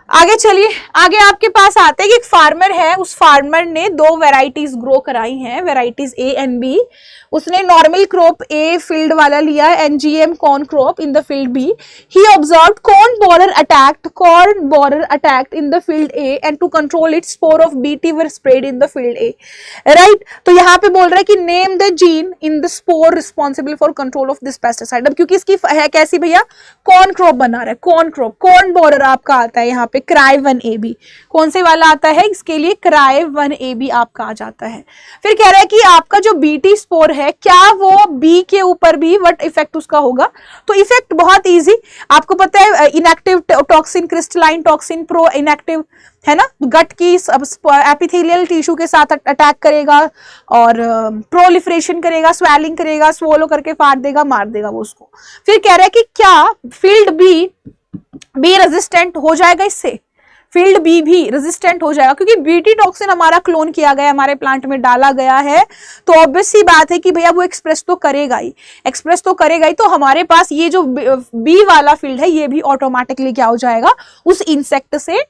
आगे चलिए, आगे आपके पास आते हैं कि एक फार्मर है, उस फार्मर ने दो वेराइटीज ग्रो कराई हैं, वेराइटीज ए एंड बी। उसने नॉर्मल क्रॉप ए फील्ड वाला लिया, NGM corn crop in the field B. He observed corn borer attacked in the field A and to control it spore of BT were spread in the field A, right. तो यहाँ पे बोल रहा है कि name the gene in the spore responsible for control of this pesticide. अब क्योंकि इसकी है कैसी भैया, कॉर्न क्रॉप बना रहा है, कॉर्न क्रॉप, कॉर्न बोरर आपका आता है यहाँ पे क्राई 1AB, कौन से वाला आता है, इसके लिए क्राई 1AB आपका आ जाता है। फिर कह रहा है कि आपका जो बीटी स्पोर है क्या वो बी के ऊपर भी व्हाट इफेक्ट उसका होगा। तो इफेक्ट बहुत इजी, आपको पता है inactive toxin, crystalline toxin, pro inactive, है ना, गट की एपिथेलियल टिश्यू के साथ अटैक करेगा और प्रोलिफरेशन करेगा, स्वेलिंग करेगा, स्वोलो करके फाड़ देगा, मार देगा वो उसको। फिर कह रहा है कि क्या फील्ड बी रेजिस्टेंट हो जाएगा इससे, फील्ड बी भी रेजिस्टेंट हो जाएगा क्योंकि बीटी टॉक्सिन हमारा क्लोन किया गया, हमारे प्लांट में डाला गया है, तो ऑब्वियस सी बात है कि भैया वो एक्सप्रेस तो करेगा ही, एक्सप्रेस तो करेगा ही। तो हमारे पास ये जो बी वाला फील्ड है ये भी ऑटोमेटिकली क्या हो जाएगा, उस इंसेक्ट से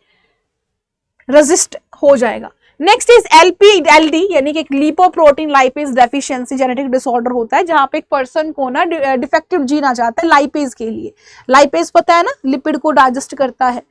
रेजिस्ट हो जाएगा। नेक्स्ट इज LPLD यानी कि lipoprotein lipase deficiency genetic disorder होता है जहां पे एक पर्सन को ना डिफेक्टिव जीन आ जाता है लाइपेज के लिए। लाइपेज पता है ना, लिपिड को डाइजेस्ट करता है,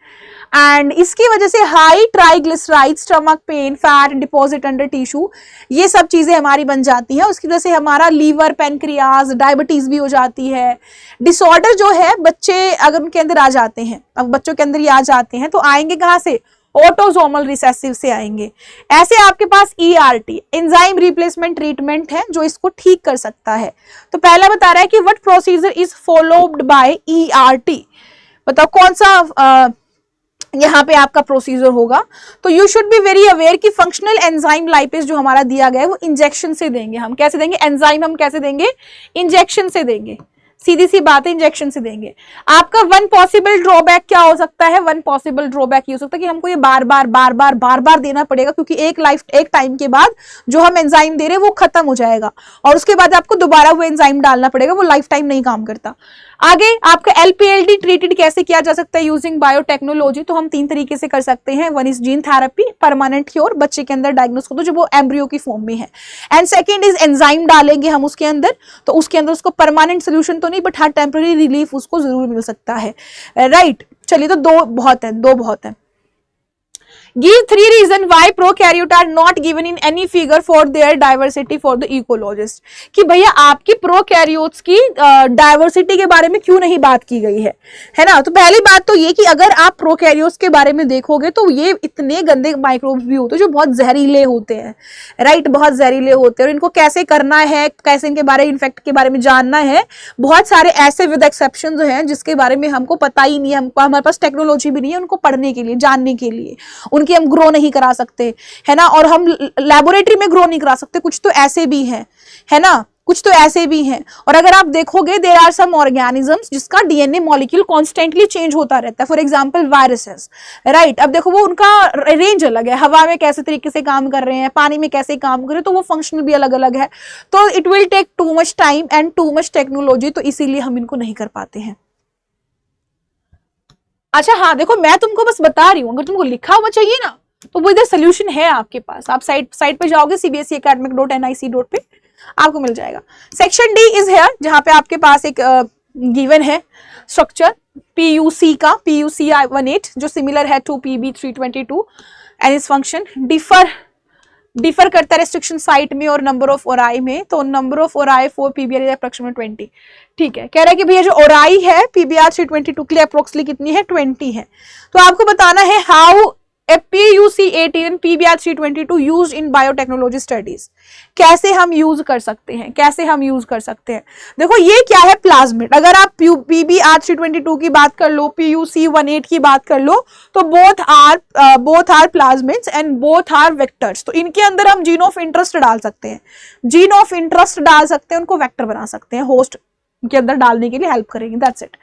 एंड इसकी वजह से high triglyceride, stomach pain, fat deposit under tissue, ये सब चीजें हमारी बन जाती हैं। उसकी वजह से हमारा लीवर, पेनक्रियाज, डायबिटीज भी हो जाती है। डिसऑर्डर जो है बच्चे अगर उनके अंदर आ जाते हैं, अब बच्चों के अंदर ये आ जाते हैं तो आएंगे कहां से, ऑटोसोमल रिसेसिव से आएंगे। ऐसे आपके पास ERT एंजाइम रिप्लेसमेंट ट्रीटमेंट है जो इसको ठीक कर सकता है। तो पहला बता रहा है कि what procedure is followed by ERT, बताओ कौन सा यहाँ पे आपका प्रोसीजर होगा। तो you should be very aware कि फंक्शनल एंजाइम लाइपेज जो हमारा दिया गया है वो इंजेक्शन से देंगे हम। कैसे देंगे एंजाइम, हम कैसे देंगे, इंजेक्शन से देंगे, सीधी सी बात है, इंजेक्शन से देंगे। आपका वन पॉसिबल ड्रॉबैक क्या हो सकता है, वन पॉसिबल ड्रॉबैक ये हो सकता है कि हमको ये बार बार देना पड़ेगा क्योंकि एक टाइम के बाद जो हम एंजाइम दे रहे हैं वो खत्म हो जाएगा और उसके बाद आपको दोबारा वो एंजाइम डालना पड़ेगा, वो लाइफ टाइम नहीं काम करता। आगे आपका LPLD ट्रीटेड कैसे किया जा सकता है यूजिंग बायोटेक्नोलॉजी, तो हम 3 तरीके से कर सकते हैं। One is gene therapy, permanent cure, बच्चे के अंदर डायग्नोस कर दो जब वो एम्ब्रियो की फॉर्म में है, एंड सेकंड इज एंजाइम डालेंगे हम उसके अंदर, तो उसके अंदर उसको परमानेंट सोल्यूशन तो नहीं बट हाँ टेम्पररी रिलीफ उसको जरूर मिल सकता है, राइट। चलिए तो दो बहुत है। Give 3 reasons why prokaryote are not given in any figure for their diversity for the ecologist, कि भैया आपकी प्रोकैरियोट्स की डाइवर्सिटी के बारे में क्यों नहीं बात की गई है ना। तो पहली बात तो ये कि अगर आप प्रोकैरियोट्स के बारे में देखोगे तो ये इतने गंदे माइक्रोब्स भी होते हैं जो बहुत जहरीले होते हैं, राइट, बहुत जहरीले होते हैं और इनको कैसे करना है, कैसे इनके बारे इन्फेक्ट के बारे में जानना है, बहुत सारे ऐसे विद एक्सेप्शन जो हैं जिसके बारे में हमको पता ही नहीं है, हमको हमारे पास टेक्नोलॉजी भी नहीं है उनको पढ़ने के लिए, जानने के लिए, उनकी हम ग्रो नहीं करा सकते, है ना, और हम लैबोरेटरी में ग्रो नहीं करा सकते। कुछ तो ऐसे भी हैं, है ना, कुछ तो ऐसे भी हैं। और अगर आप देखोगे देयर आर सम ऑर्गेनिजम्स जिसका DNA मॉलिक्यूल कॉन्स्टेंटली चेंज होता रहता है, फॉर एग्जांपल वायरसेस, राइट। अब देखो वो उनका रेंज अलग है, हवा में कैसे तरीके से काम कर रहे हैं, पानी में कैसे काम कर रहे हैं, तो वो फंक्शनल भी अलग अलग है। तो it will take too much time and too much technology, तो इसीलिए हम इनको नहीं कर पाते हैं। अच्छा हाँ देखो, मैं तुमको बस बता रही हूँ, अगर तुमको लिखा हुआ चाहिए ना तो वो इधर सोल्यूशन है आपके पास, आप साइट पे जाओगे cbseacademic.nic पे आपको मिल जाएगा। सेक्शन D इज हेयर जहां पे आपके पास एक गिवन है स्ट्रक्चर PUC का, PUC 18 जो सिमिलर है टू PB322, एंड इस फंक्शन डिफर करता है रेस्ट्रिक्शन साइट में और नंबर ऑफ ओराई में। तो number of ori for PBR is approximate 20। ठीक है, कह रहा है कि भैया जो ओराई है पीबीआर 322 के लिए अप्रोक्सीमेटली कितनी है, 20 है। तो आपको बताना है how PUC18 and PBR 322 used in biotechnology studies। कैसे हम यूज कर सकते हैं, कैसे हम यूज कर सकते हैं। देखो ये क्या है, प्लाज्मिड। अगर आप PBR 322 की बात कर लो, PUC18 की बात कर लो, तो both are plasmids and both are vectors. तो इनके अंदर हम जीन ऑफ इंटरेस्ट डाल सकते हैं, जीन ऑफ इंटरेस्ट डाल सकते हैं, उनको वेक्टर बना सकते हैं, होस्ट के अंदर डालने के लिए हेल्प करेंगे। दैट्स इट,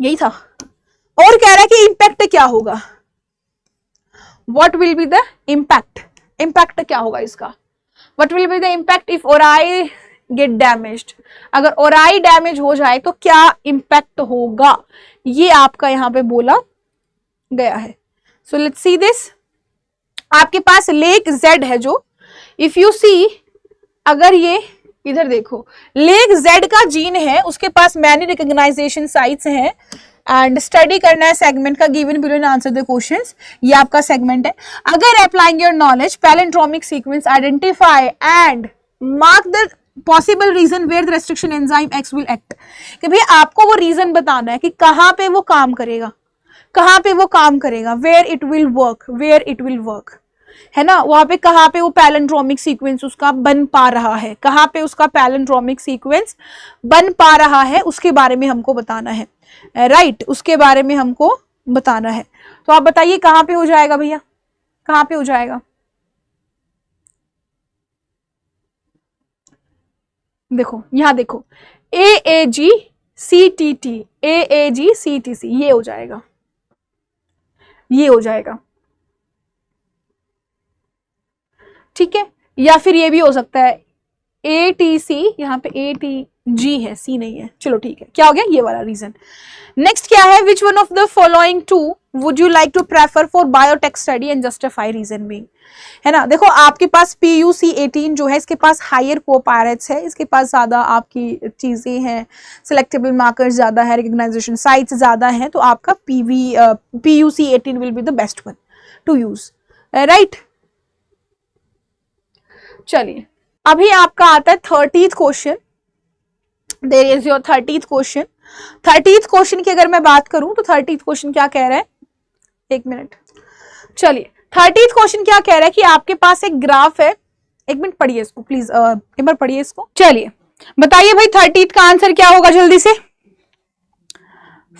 यही था। और कह रहा है कि इंपैक्ट क्या होगा, what will be the impact, impact क्या होगा इसका, what will be the impact if Orai get damaged। अगर ओराई डैमेज हो जाए तो क्या इम्पैक्ट होगा, ये आपका यहां पे बोला गया है। So let's see this. आपके पास लेग Z है जो, इफ यू सी, अगर ये इधर देखो, लेग Z का जीन है, उसके पास मैनी रिकॉग्नाइजेशन साइट्स हैं एंड स्टडी करना है सेगमेंट का, given below and answer the questions. ये आपका सेगमेंट है। अगर applying your knowledge palindromic sequence identify and mark the possible region where the restriction enzyme X will act, कि भाई आपको वो रीजन बताना है कि कहां पे वो काम करेगा, कहां पे वो काम करेगा, where it will work, where it will work, है ना। वहां पे कहां पे वो पैलेंड्रोमिक सीक्वेंस उसका बन पा रहा है, कहां पे उसका पैलेंड्रोमिक सीक्वेंस बन पा रहा है, उसके बारे में हमको बताना है, राइट उसके बारे में हमको बताना है। तो आप बताइए कहां पे हो जाएगा भैया, कहां पे हो जाएगा। देखो यहां देखो, AAGCTT, AAGCTC, ये हो जाएगा, ये हो जाएगा, ठीक है। या फिर ये भी हो सकता है ATC, यहाँ पे ATG है, C नहीं है, चलो ठीक है, क्या हो गया, ये वाला रीजन। नेक्स्ट क्या है, which one of the following two would you like to prefer for biotech study and justify reason being, है ना। देखो आपके पास PUC18 जो है, इसके पास हायर कोपायरेट्स है, इसके पास ज्यादा आपकी चीजें हैं, सिलेक्टेबल मार्कर्स ज्यादा है, रिकॉग्नाइजेशन साइट्स ज्यादा है, तो आपका PUC18 will be the best one to use, right. चलिए अभी आपका आता है 30th question. There is your 30th question. 30th question की अगर मैं बात करूं तो 30th क्वेश्चन क्या कह रहा है, एक मिनट, चलिए 30th क्वेश्चन क्या कह रहा है कि आपके पास एक ग्राफ है, एक मिनट पढ़िए इसको प्लीज, एक बार पढ़िए इसको। चलिए बताइए भाई 30th का आंसर क्या होगा, जल्दी से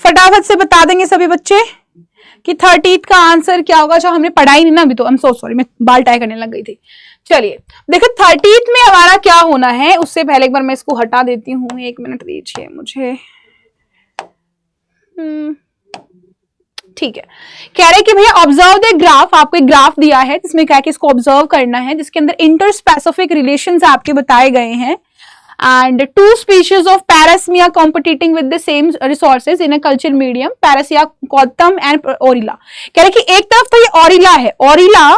फटाफट से बता देंगे सभी बच्चे कि 30th का आंसर क्या होगा। जो हमने पढ़ा ही नहीं ना अभी, तो आई एम सो सॉरी, मैं बाल टाई करने लग गई थी। चलिए देखो 30th में हमारा क्या होना है, उससे पहले एक बार मैं इसको हटा देती हूँ, एक मिनट दीजिए मुझे। ठीक है, कह रहे कि भैया ऑब्जर्व द ग्राफ, आपको एक ग्राफ दिया है जिसमें क्या है कि इसको ऑब्जर्व करना है, जिसके अंदर इंटरस्पेसिफिक रिलेशंस आपके बताए गए हैं and two species of Parasmia competing with the same resources in a culture medium, Parasia cautum and Orilla। कह रहे कि एक तरफ तो ये ओरिला है, ओरिला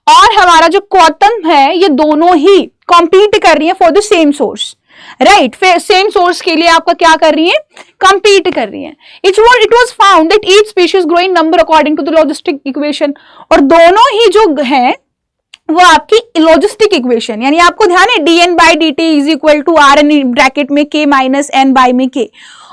और हमारा जो कॉटम है, ये दोनों ही कॉम्पीट कर रही है for the same source, right. Same source के लिए आपका क्या कर रही है, कंपीट कर रही है। It was found that each species grow in number according to the logistic equation, और दोनों ही जो है वो आपकी लॉजिस्टिक इक्वेशन, यानी आपको ध्यान है dN/dt is equal to RN bracket में K माइनस N बाई में K,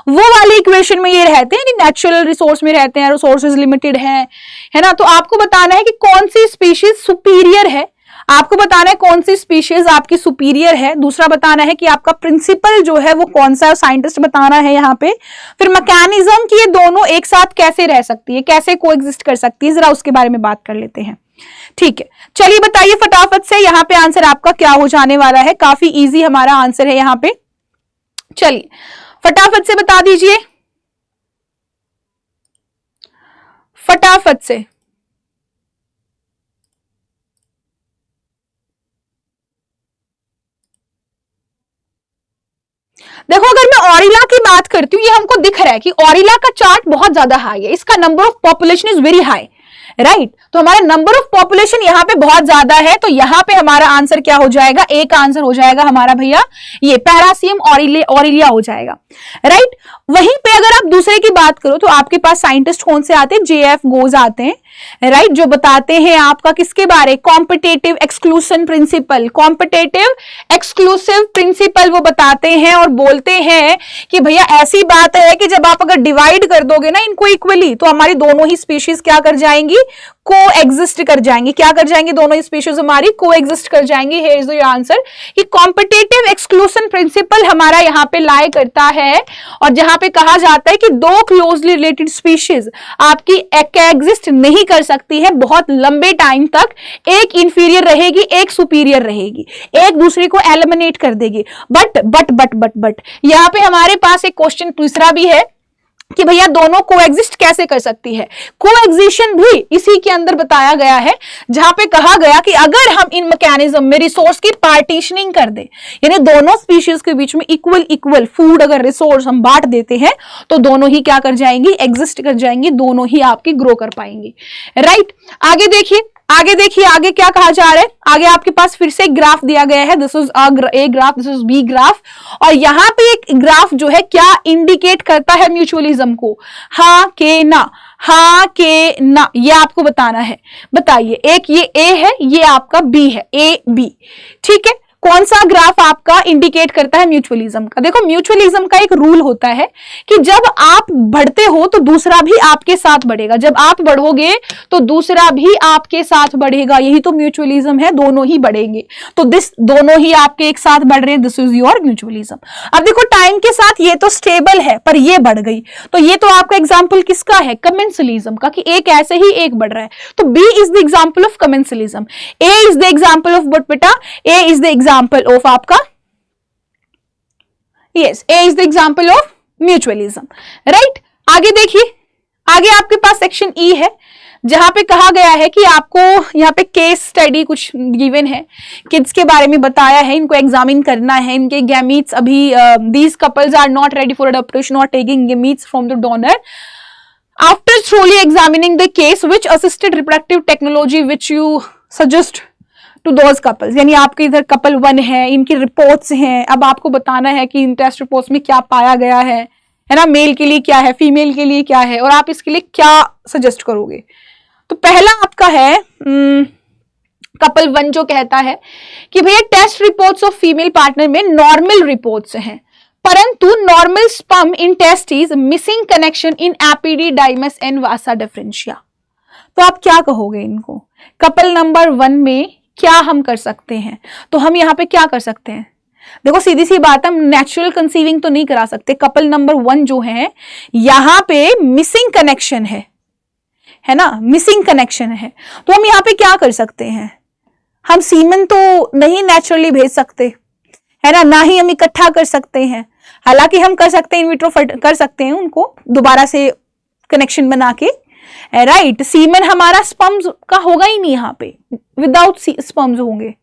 वो वाली इक्वेशन में ये रहते हैं, नेचुरल रिसोर्स में रहते हैं, रिसोर्सेज लिमिटेड है ना। तो आपको बताना है कि कौन सी स्पीशीज सुपीरियर है, आपको बताना है कौन सी स्पीशीज आपकी सुपीरियर है। दूसरा बताना है कि आपका प्रिंसिपल जो है वो कौन सा, साइंटिस्ट बताना है यहाँ पे। फिर मैकेनिज्म कि ये दोनों एक साथ कैसे रह सकती है, कैसे कोएग्जिस्ट कर सकती है, जरा उसके बारे में बात कर लेते हैं, ठीक है। चलिए बताइए फटाफट से, यहाँ पे आंसर आपका क्या हो जाने वाला है, काफी इजी हमारा आंसर है यहाँ पे। चलिए फटाफट से बता दीजिए, फटाफट से। देखो अगर मैं ओरिला की बात करती हूँ, ये हमको दिख रहा है कि ओरिला का चार्ट बहुत ज्यादा हाई है, इसका number of population is very high, right तो हमारा नंबर ऑफ पॉपुलेशन यहाँ पे बहुत ज्यादा है, तो यहाँ पे हमारा आंसर क्या हो जाएगा, एक आंसर हो जाएगा हमारा भैया ये पैरासियम ऑरिलिया हो जाएगा। राइट वहीं पे अगर आप दूसरे की बात करो तो आपके पास साइंटिस्ट कौन से आते हैं, जेएफ गोज आते हैं। राइट जो बताते हैं आपका किसके बारे, competitive exclusive principle, competitive exclusive principle वो बताते हैं और बोलते हैं कि भैया ऐसी बात है कि जब आप अगर डिवाइड कर दोगे ना इनको इक्वली तो हमारी दोनों ही स्पीशीज क्या कर जाएंगी, को एग्जिस्ट कर जाएंगी। क्या कर जाएंगी, दोनों ही स्पीशीज हमारी को एग्जिस्ट कर जाएंगी। हियर इज द आंसर कि कॉम्पिटेटिव एक्सक्लूसिव प्रिंसिपल हमारा यहाँ पे लाई करता है और जहां पे कहा जाता है कि दो क्लोजली रिलेटेड स्पीशीज आपकी एग्जिस्ट नहीं कर सकती है बहुत लंबे टाइम तक, एक इंफीरियर रहेगी एक सुपीरियर रहेगी, एक दूसरे को एलिमिनेट कर देगी। बट यहाँ पे हमारे पास एक क्वेश्चन दूसरा भी है कि भैया दोनों कोएग्जिस्ट कैसे कर सकती है। कोएग्जिशन भी इसी के अंदर बताया गया है जहां पे कहा गया कि अगर हम इन मैकेनिज्म में रिसोर्स की पार्टीशनिंग कर दें, यानी दोनों स्पीशीज के बीच में इक्वल फूड अगर रिसोर्स हम बांट देते हैं तो दोनों ही क्या कर जाएंगी, एग्जिस्ट कर जाएंगी, दोनों ही आपकी ग्रो कर पाएंगी। राइट आगे देखिए आगे क्या कहा जा रहा है, आगे आपके पास फिर से एक ग्राफ दिया गया है, this is A graph, this is B graph, और यहाँ पे एक ग्राफ जो है क्या इंडिकेट करता है म्यूचुअलिज्म को, हाँ के ना, हाँ के ना, ये आपको बताना है। बताइए, एक ये ए है, ये आपका बी है, ए बी, ठीक है। कौन सा ग्राफ आपका इंडिकेट करता है म्यूचुअलिज्म का? देखो म्यूचुअलिज्म का एक रूल होता है कि जब आप बढ़ते हो तो दूसरा भी आपके साथ बढ़ेगा, जब आप बढ़ोगे तो दूसरा भी आपके साथ बढ़ेगा, यही तो म्यूचुअलिज्म है, दोनों ही बढ़ेंगे। तो दोनों ही आपके एक साथ बढ़ रहे हैं, दिस इज योर म्यूचुअलिज्म। अब देखो टाइम के साथ ये तो स्टेबल है पर ये बढ़ गई, तो ये तो आपका एग्जाम्पल किसका है, कमेंसलिज्म का, कि एक ऐसे ही एक बढ़ रहा है, तो B is the example of commensalism. A is the example of but बेटा, A is the example of आपका, yes A is the example of mutualism. Right आगे देखिए, आगे आपके पास सेक्शन ई है जहां पे कहा गया है कि आपको यहाँ पे केस स्टडी कुछ गिवन है, किड्स के बारे में बताया है, इनको एग्जामिन करना है, इनके गैमीट्स अभी these couples are not ready for adoption और taking gametes from the donor after thoroughly examining the case which assisted reproductive technology which you suggest to those couples. यानी आपके इधर कपल 1 है, इनकी रिपोर्ट्स हैं, अब आपको बताना है कि इन टेस्ट रिपोर्ट्स में क्या पाया गया है ना, मेल के लिए क्या है, फीमेल के लिए क्या है, और आप इसके लिए क्या सजेस्ट करोगे। तो पहला आपका है कपल 1 जो कहता है कि भैया test reports of female partner में नॉर्मल रिपोर्ट्स हैं, परंतु normal sperm in testis, missing connection in epididymis and vasa differentia. तो आप क्या कहोगे इनको, कपल नंबर 1 में क्या हम कर सकते हैं? तो हम यहाँ पे क्या कर सकते हैं, देखो सीधी सी बात, हम नेचुरल कंसीविंग तो नहीं करा सकते। कपल नंबर 1 जो है यहाँ पे मिसिंग कनेक्शन है ना, मिसिंग कनेक्शन है, तो हम यहाँ पे क्या कर सकते हैं, हम सीमन तो नहीं नेचुरली भेज सकते है ना ही हम इकट्ठा कर सकते हैं, हालांकि हम कर सकते हैं इनविट्रो कर सकते हैं उनको दोबारा से कनेक्शन बना के, राइट। सीमन हमारा स्पर्म्स का होगा ही नहीं यहाँ पे, विदाउट स्पर्म्स होंगे,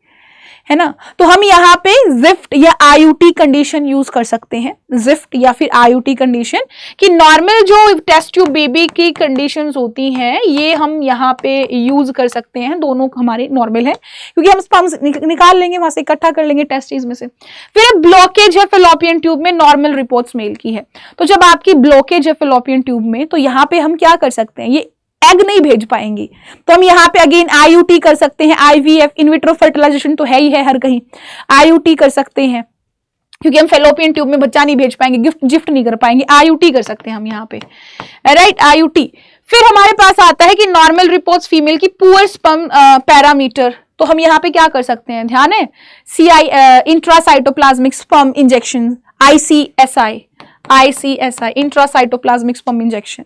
है ना। तो हम यहाँ पे जिफ्ट या आईयूटी कंडीशन यूज कर सकते हैं, जिफ्ट या फिर आईयूटी कंडीशन, कि नॉर्मल जो टेस्ट ट्यूब बेबी की कंडीशंस होती हैं ये हम यहाँ पे यूज कर सकते हैं, दोनों हमारे नॉर्मल है क्योंकि हम स्पर्म्स निकाल लेंगे वहां से, इकट्ठा कर लेंगे टेस्टिस में से। फिर ब्लॉकेज है फेलोपियन ट्यूब में, नॉर्मल रिपोर्ट्स मेल की है, तो जब आपकी ब्लॉकेज है फेलोपियन ट्यूब में तो यहाँ पे हम क्या कर सकते हैं, ये एग नहीं भेज पाएंगी, तो हम यहाँ पे अगेन आईयूटी कर सकते हैं, आईवीएफ इनविट्रो फर्टिलाइजेशन तो है ही है हर कहीं, आईयूटी कर सकते हैं क्योंकि हम फेलोपियन ट्यूब में बच्चा नहीं भेज पाएंगे, गिफ्ट नहीं कर पाएंगे, आईयूटी कर सकते हैं हम यहाँ पे, राइट आईयूटी। फिर हमारे पास आता है कि नॉर्मल रिपोर्ट्स फीमेल की पुअर स्पर्म पैरामीटर, तो हम यहाँ पे क्या कर सकते हैं, ध्यान है, intracytoplasmic sperm injection, ICSI intracytoplasmic sperm injection,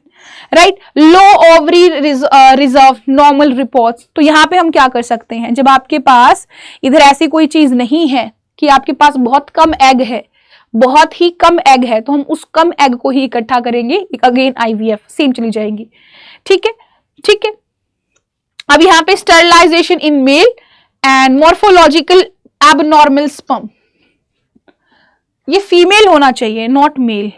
right. Low ovary reserve normal reports, तो यहाँ पे हम क्या कर सकते हैं, जब आपके पास इधर ऐसी कोई चीज नहीं है कि आपके पास बहुत कम एग है, बहुत ही कम एग है, तो हम उस कम एग को ही इकट्ठा करेंगे, अगेन IVF सेम चली जाएंगी, ठीक है ठीक है। अब यहाँ पे sterilization in male and morphological abnormal sperm, ये फीमेल होना चाहिए नॉट मेल,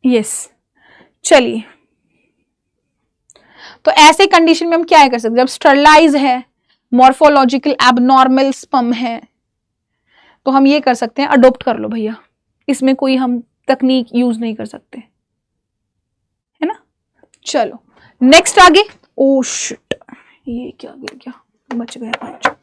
यस, चलिए तो ऐसे कंडीशन में हम क्या कर सकते हैं, जब स्टरलाइज है, मॉर्फोलॉजिकल एबनॉर्मल स्पर्म है, तो हम ये कर सकते हैं, अडॉप्ट कर लो भैया, इसमें कोई हम तकनीक यूज नहीं कर सकते, है ना। चलो नेक्स्ट आगे, ओ शिट, ये क्या गिर गया, बच गया भाई।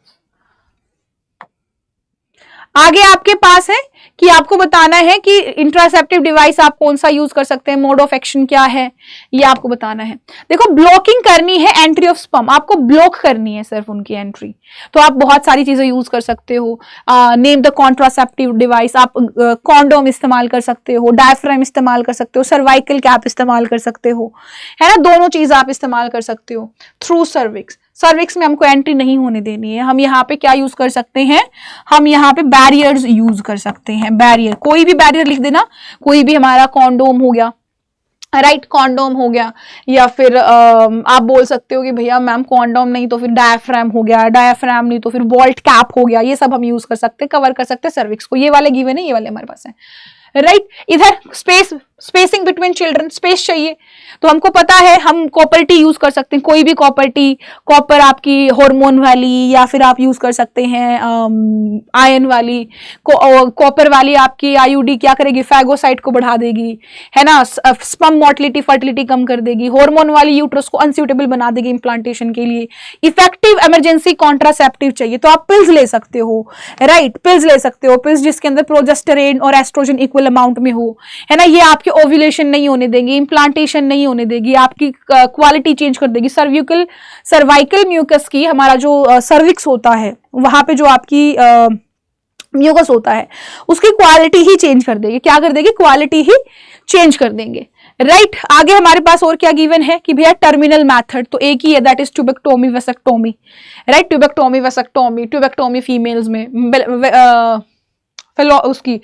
आगे आपके पास है कि आपको बताना है कि इंट्रासेप्टिव डिवाइस आप कौन सा यूज कर सकते हैं, मोड ऑफ एक्शन क्या है, ये आपको बताना है। देखो ब्लॉकिंग करनी है एंट्री ऑफ स्पर्म, आपको ब्लॉक करनी है सिर्फ उनकी एंट्री, तो आप बहुत सारी चीजें यूज कर सकते हो। नेम द कॉन्ट्रासेप्टिव डिवाइस, आप कॉन्डोम इस्तेमाल कर सकते हो, डायफ्राम इस्तेमाल कर सकते हो, सर्वाइकल कैप इस्तेमाल कर सकते हो, है ना, दोनों चीज आप इस्तेमाल कर सकते हो। थ्रू सर्विक्स, सर्विक्स में हमको एंट्री नहीं होने देनी है, हम यहाँ पे क्या यूज कर सकते हैं, हम यहाँ पे बैरियर्स यूज कर सकते हैं, बैरियर, कोई भी बैरियर लिख देना, कोई भी, हमारा कॉन्डोम हो गया, राइट, कॉन्डोम हो गया, या फिर आप बोल सकते हो कि भैया मैम कॉन्डोम नहीं तो फिर डायफ्राम हो गया, डायफ्राम नहीं तो फिर वॉल्ट कैप हो गया, ये सब हम यूज कर सकते हैं, कवर कर सकते हैं सर्विक्स को। ये वाले गिवन है, ये वाले हमारे पास है, राइट। इधर स्पेसिंग बिटवीन चिल्ड्रन, स्पेस चाहिए, तो हमको पता है हम कॉपर टी यूज कर सकते हैं, कोई भी कॉपर टी, कॉपर आपकी हार्मोन वाली, या फिर आप यूज कर सकते हैं आयन वाली, कॉपर वाली आपकी आईयूडी क्या करेगी, फैगोसाइट को बढ़ा देगी, है ना, स्पर्म मोटिलिटी फर्टिलिटी कम कर देगी, हार्मोन वाली यूट्रस को अनसूटेबल बना देगी इम्प्लांटेशन के लिए। इफेक्टिव इमरजेंसी कॉन्ट्रासेप्टिव चाहिए तो आप पिल्स ले सकते हो, राइट, पिल्स ले सकते हो, पिल्स जिसके अंदर प्रोजेस्टेरोन और एस्ट्रोजन इक्वल अमाउंट में हो, है ना, ये आपके ओव्यूलेशन नहीं होने देगी, इम्प्लांटेशन नहीं होने देगी, आपकी क्वालिटी चेंज कर देगी। सर्वाइकल म्यूकस की, हमारा जो सर्विक्स होता है वहां पे जो आपकी म्यूकस होता है उसकी क्वालिटी ही चेंज कर देगी, क्या कर देगी, क्वालिटी ही चेंज कर देंगे, राइट। आगे हमारे पास और क्या गिवन है कि भैया टर्मिनल मेथड तो एक ही है, that is tubectomy vasectomy, right, tubectomy vasectomy, tubectomy females में, उसकी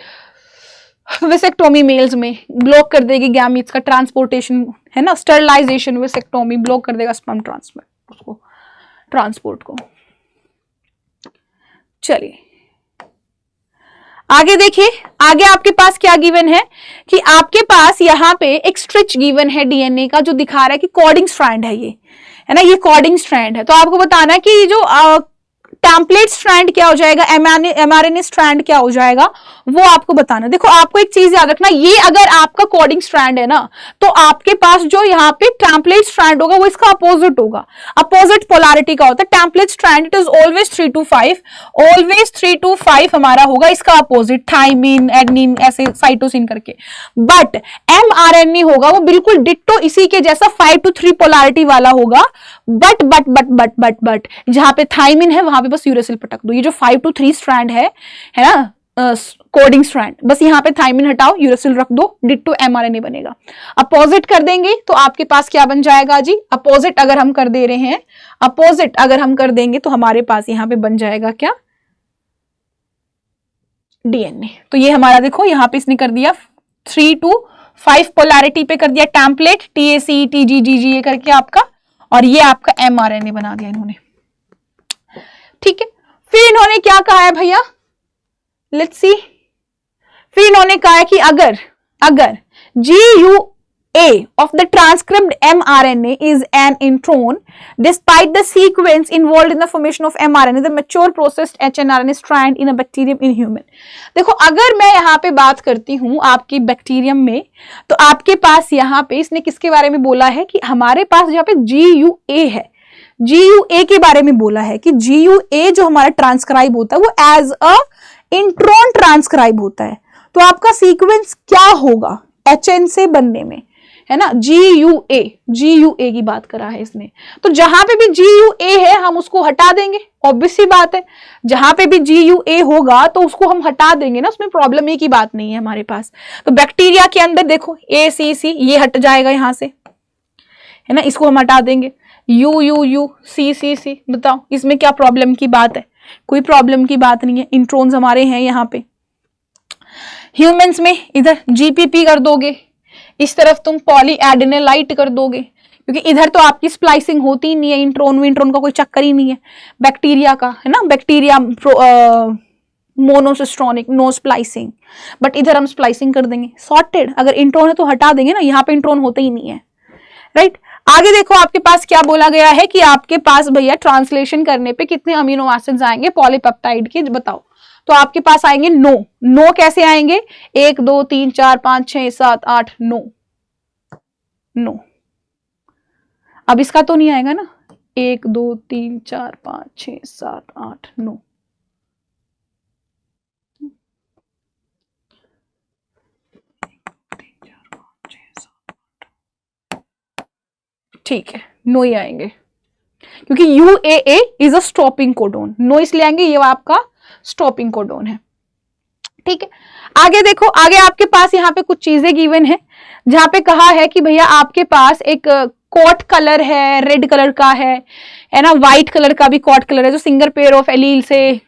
वेसेक्टोमी मेल्स में ब्लॉक कर देगी गैमीट्स का ट्रांसपोर्टेशन, है ना, स्टरलाइजेशन, वेसेक्टोमी ब्लॉक कर देगा स्पर्म ट्रांसफर, उसको ट्रांसपोर्ट को। चलिए आगे देखिए, आगे आपके पास क्या गिवन है कि आपके पास यहाँ पे एक स्ट्रिच गिवन है डीएनए का, जो दिखा रहा है कि कॉर्डिंग स्ट्रैंड है, ये है ना, ये कॉर्डिंग स्ट्रैंड है। तो आपको बताना है कि ये जो टेम्पलेट स्ट्रैंड क्या हो जाएगा, एमआरएनए स्ट्रैंड क्या हो जाएगा, वो आपको बताना। देखो आपको एक चीज याद रखना, ये अगर आपका कोडिंग स्ट्रैंड है ना, तो आपके पास जो यहाँ पे टेम्पलेट स्ट्रैंड होगा वो इसका अपोजिट होगा, अपोजिट पोलैरिटी का होता है। Template strand it is always 3 to 5, always 3 to 5 हमारा होगा इसका अपोजिट, थाइमिन, एडनिन, ऐसे साइटोसिन करके। बट एमआरएनए होगा वो बिल्कुल डिट्टो इसी के जैसा 5 to 3 पोलैरिटी वाला होगा। बट जहां पे थाइमिन है वहां पे बस यूरेसिल पटक दो। ये जो 5 to 3 स्ट्रैंड है ना, कोडिंग स्ट्रैंड, बस यहाँ पे थाइमिन हटाओ, यूरेसिल रख दो, डिट्टो एमआरएनए बनेगा। अपोजिट कर देंगे तो आपके पास क्या बन जाएगा जी, अपोजिट अगर हम कर दे रहे हैं, अपोजिट अगर हम कर देंगे तो हमारे पास यहाँ पे बन जाएगा क्या, डीएनए। तो ये हमारा देखो यहाँ पे इसने कर दिया 3 to 5 पोलैरिटी पे कर दिया टेम्पलेट, TAC TGGG ये करके आपका, और ये आपका एमआरएनए बना दिया इन्होंने, ठीक है। फिर इन्होंने क्या कहा है भैया, लेट्स सी, फिर इन्होंने कहा है कि अगर GUA of the transcribed mRNA is an intron, despite the sequence involved in the formation of mRNA, the mature processed hnRNA strand in a bacterium in human। देखो अगर मैं यहाँ पे बात करती हूँ आपकी बैक्टीरियम में, तो आपके पास यहाँ पे इसने किसके बारे में बोला है कि हमारे पास यहाँ पे GUA है, GUA के बारे में बोला है कि GUA जो हमारा ट्रांसक्राइब होता है वो एज अ इंट्रॉन ट्रांसक्राइब होता है। तो आपका सीक्वेंस क्या होगा HN से बनने में, है ना, GUA की बात करा है इसने। तो जहां पे भी GUA है हम उसको हटा देंगे, ऑब्वियस सी बात है, जहां पे भी GUA होगा तो उसको हम हटा देंगे ना, उसमें प्रॉब्लम एक ही बात नहीं है हमारे पास। तो बैक्टीरिया के अंदर देखो ACC ये हट जाएगा यहां से, है ना, इसको हम हटा देंगे, UUU CCC, बताओ इसमें क्या प्रॉब्लम की बात है, कोई प्रॉब्लम की बात नहीं है, इंट्रोन्स हमारे हैं यहाँ पे। ह्यूमंस में इधर GPP कर दोगे, इस तरफ तुम पॉलीएडेनिलाइट कर दोगे, क्योंकि इधर तो आपकी स्प्लाइसिंग होती ही नहीं है, इंट्रोन विंट्रोन का कोई चक्कर ही नहीं है बैक्टीरिया का, है ना। Bacteria monocistronic, no splicing, but इधर हम स्प्लाइसिंग कर देंगे, सॉर्टेड। अगर इंट्रोन है तो हटा देंगे ना, यहाँ पे इंट्रोन होता ही नहीं है, राइट। आगे देखो आपके पास क्या बोला गया है कि आपके पास भैया ट्रांसलेशन करने पे कितने अमीनो एसिड्स आएंगे पॉलीपेप्टाइड के, बताओ। तो आपके पास आएंगे 9। 9 कैसे आएंगे? 1 2 3 4 5 6 7 8 9। 9 अब इसका तो नहीं आएगा ना, 1 2 3 4 5 6 7 8 9। ठीक है, 9 ही आएंगे क्योंकि UAA is a stopping codon. 9 इसलिए आएंगे, ये आपका स्टॉपिंग कोडोन है, ठीक है। आगे देखो, आगे आपके पास यहाँ पे कुछ चीजें गिवन है, जहां पे कहा है कि भैया आपके पास एक कॉट कलर है, रेड कलर का है ना, व्हाइट कलर का भी कॉट कलर है जो सिंगल पेयर ऑफ एलील से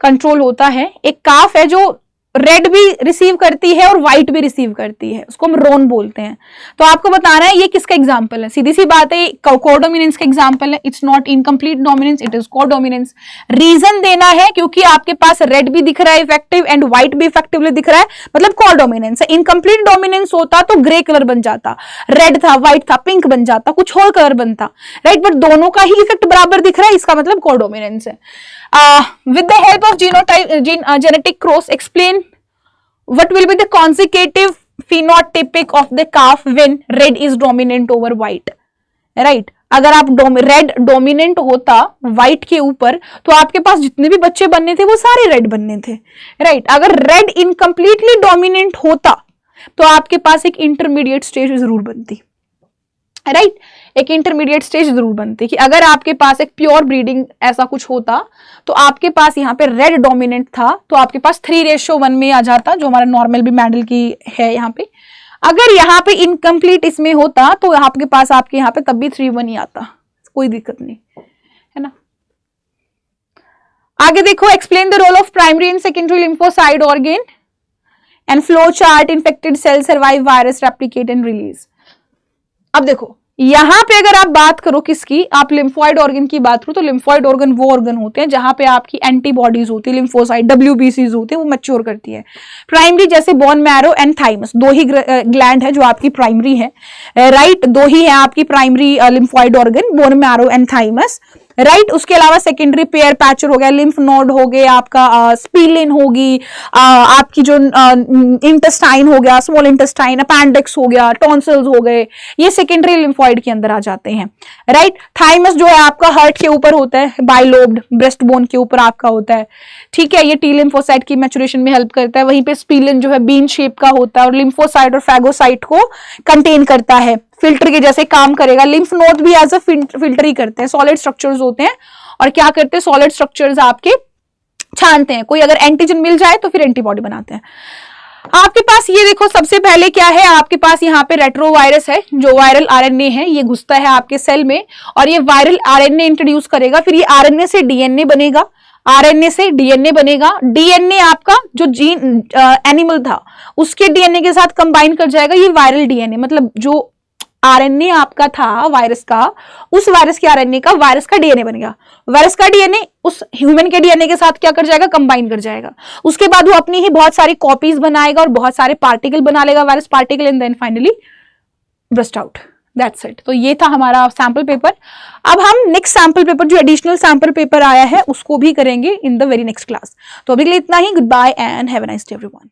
कंट्रोल होता है। एक काफ है जो रेड भी रिसीव करती है और व्हाइट भी रिसीव करती है, उसको हम रोन बोलते हैं। तो आपको बताना है ये किसका एग्जांपल है, सीधी सी बात है, कोडोमिनेंस का एग्जांपल है। It's not incomplete dominance, it is codominance. Reason देना है क्योंकि आपके पास रेड भी दिख रहा है इफेक्टिव एंड व्हाइट भी इफेक्टिवली दिख रहा है, मतलब कोडोमिनेंस है। इनकम्प्लीट डोमिनेंस होता तो ग्रे कलर बन जाता, रेड था, व्हाइट था, पिंक बन जाता, कुछ और कलर बनता, राइट। बट दोनों का ही इफेक्ट बराबर दिख रहा है, इसका मतलब कोडोमिनेंस है। With the help of genetic cross, explain what will be the consecutive phenotypic of the calf when red is dominant over white, right? अगर आप रेड डोमिनेंट होता व्हाइट के ऊपर तो आपके पास जितने भी बच्चे बनने थे वो सारे रेड बनने थे, राइट। अगर रेड इनकम्प्लीटली डोमिनेंट होता तो आपके पास एक इंटरमीडिएट स्टेज जरूर बनती, राइट। एक इंटरमीडिएट स्टेज जरूर बनती कि अगर आपके पास एक प्योर ब्रीडिंग ऐसा कुछ होता तो आपके पास यहाँ पे रेड डोमिनेंट था तो आपके पास 3:1 में आ जाता, जो हमारा नॉर्मल भी मैंडल की है यहाँ पे। अगर यहाँ पे इनकम्प्लीट इसमें होता तो आपके पास आपके यहाँ पे तब भी 3:1 ही आता, कोई दिक्कत नहीं है ना। आगे देखो, explain the role of primary and secondary lymphoid organ and flow chart, infected cell survive virus, replicate and release. अब देखो यहां पे अगर आप बात करो किसकी, आप लिम्फोइड ऑर्गन की बात करो तो लिम्फोइड ऑर्गन वो ऑर्गन होते हैं जहां पे आपकी एंटीबॉडीज होती है, लिम्फोसाइट WBCs होते हैं, वो मैच्योर करती है। प्राइमरी जैसे bone marrow and thymus, 2 he gland है जो आपकी प्राइमरी है, राइट। 2 ही है आपकी primary lymphoid organ, bone marrow and thymus, right. उसके अलावा सेकेंडरी पेयर पैचर हो गया, लिम्फ नोड हो गए, आपका स्पीलिन होगी, आपकी जो इंटेस्टाइन हो गया, स्मॉल इंटेस्टाइन, अपेंडिक्स हो गया, टॉन्सिल्स हो गए, ये सेकेंडरी लिम्फोइड के अंदर आ जाते हैं, राइट। थाइमस जो है आपका हार्ट के ऊपर होता है, बाइलोब्ड ब्रेस्ट बोन के ऊपर आपका होता है, ठीक है। ये टी लिम्फोसाइट की मैचुरेशन में हेल्प करता है। वहीं पे स्पीलिन जो है बीन शेप का होता है और लिम्फोसाइट और फैगोसाइट को कंटेन करता है, फिल्टर के जैसे काम करेगा। लिम्फ नोड भी एज अ फिल्टर ही करते हैं, सॉलिड स्ट्रक्चर्स होते हैं और क्या करते हैं, सॉलिड स्ट्रक्चर्स आपके छानते हैं। कोई अगर एंटीजन मिल जाए तो फिर एंटीबॉडी बनाते हैं। आपके पास ये देखो, सबसे पहले क्या है आपके पास यहाँ पे रेट्रोवायरस है जो वायरल RNA है, ये घुसता है आपके सेल में और ये वायरल RNA इंट्रोड्यूस करेगा, फिर ये RNA से DNA बनेगा, RNA से DNA बनेगा। DNA आपका जो जीन एनिमल था उसके DNA के साथ कंबाइन कर जाएगा, ये वायरल DNA, मतलब जो RNA आपका था वायरस का, उस वायरस के RNA का वायरस का DNA बनेगा। वायरस का DNA उस ह्यूमन के DNA के साथ क्या कर जाएगा, कंबाइन कर जाएगा। उसके बाद वो अपनी ही बहुत सारी कॉपीज बनाएगा और बहुत सारे पार्टिकल बना लेगा, virus particle, and then finally burst out, that's it. तो ये था हमारा सैंपल पेपर। अब हम नेक्स्ट सैंपल पेपर जो एडिशनल सैंपल पेपर आया है उसको भी करेंगे in the very next class. तो अभी के लिए इतना ही। Goodbye and have a nice day everyone.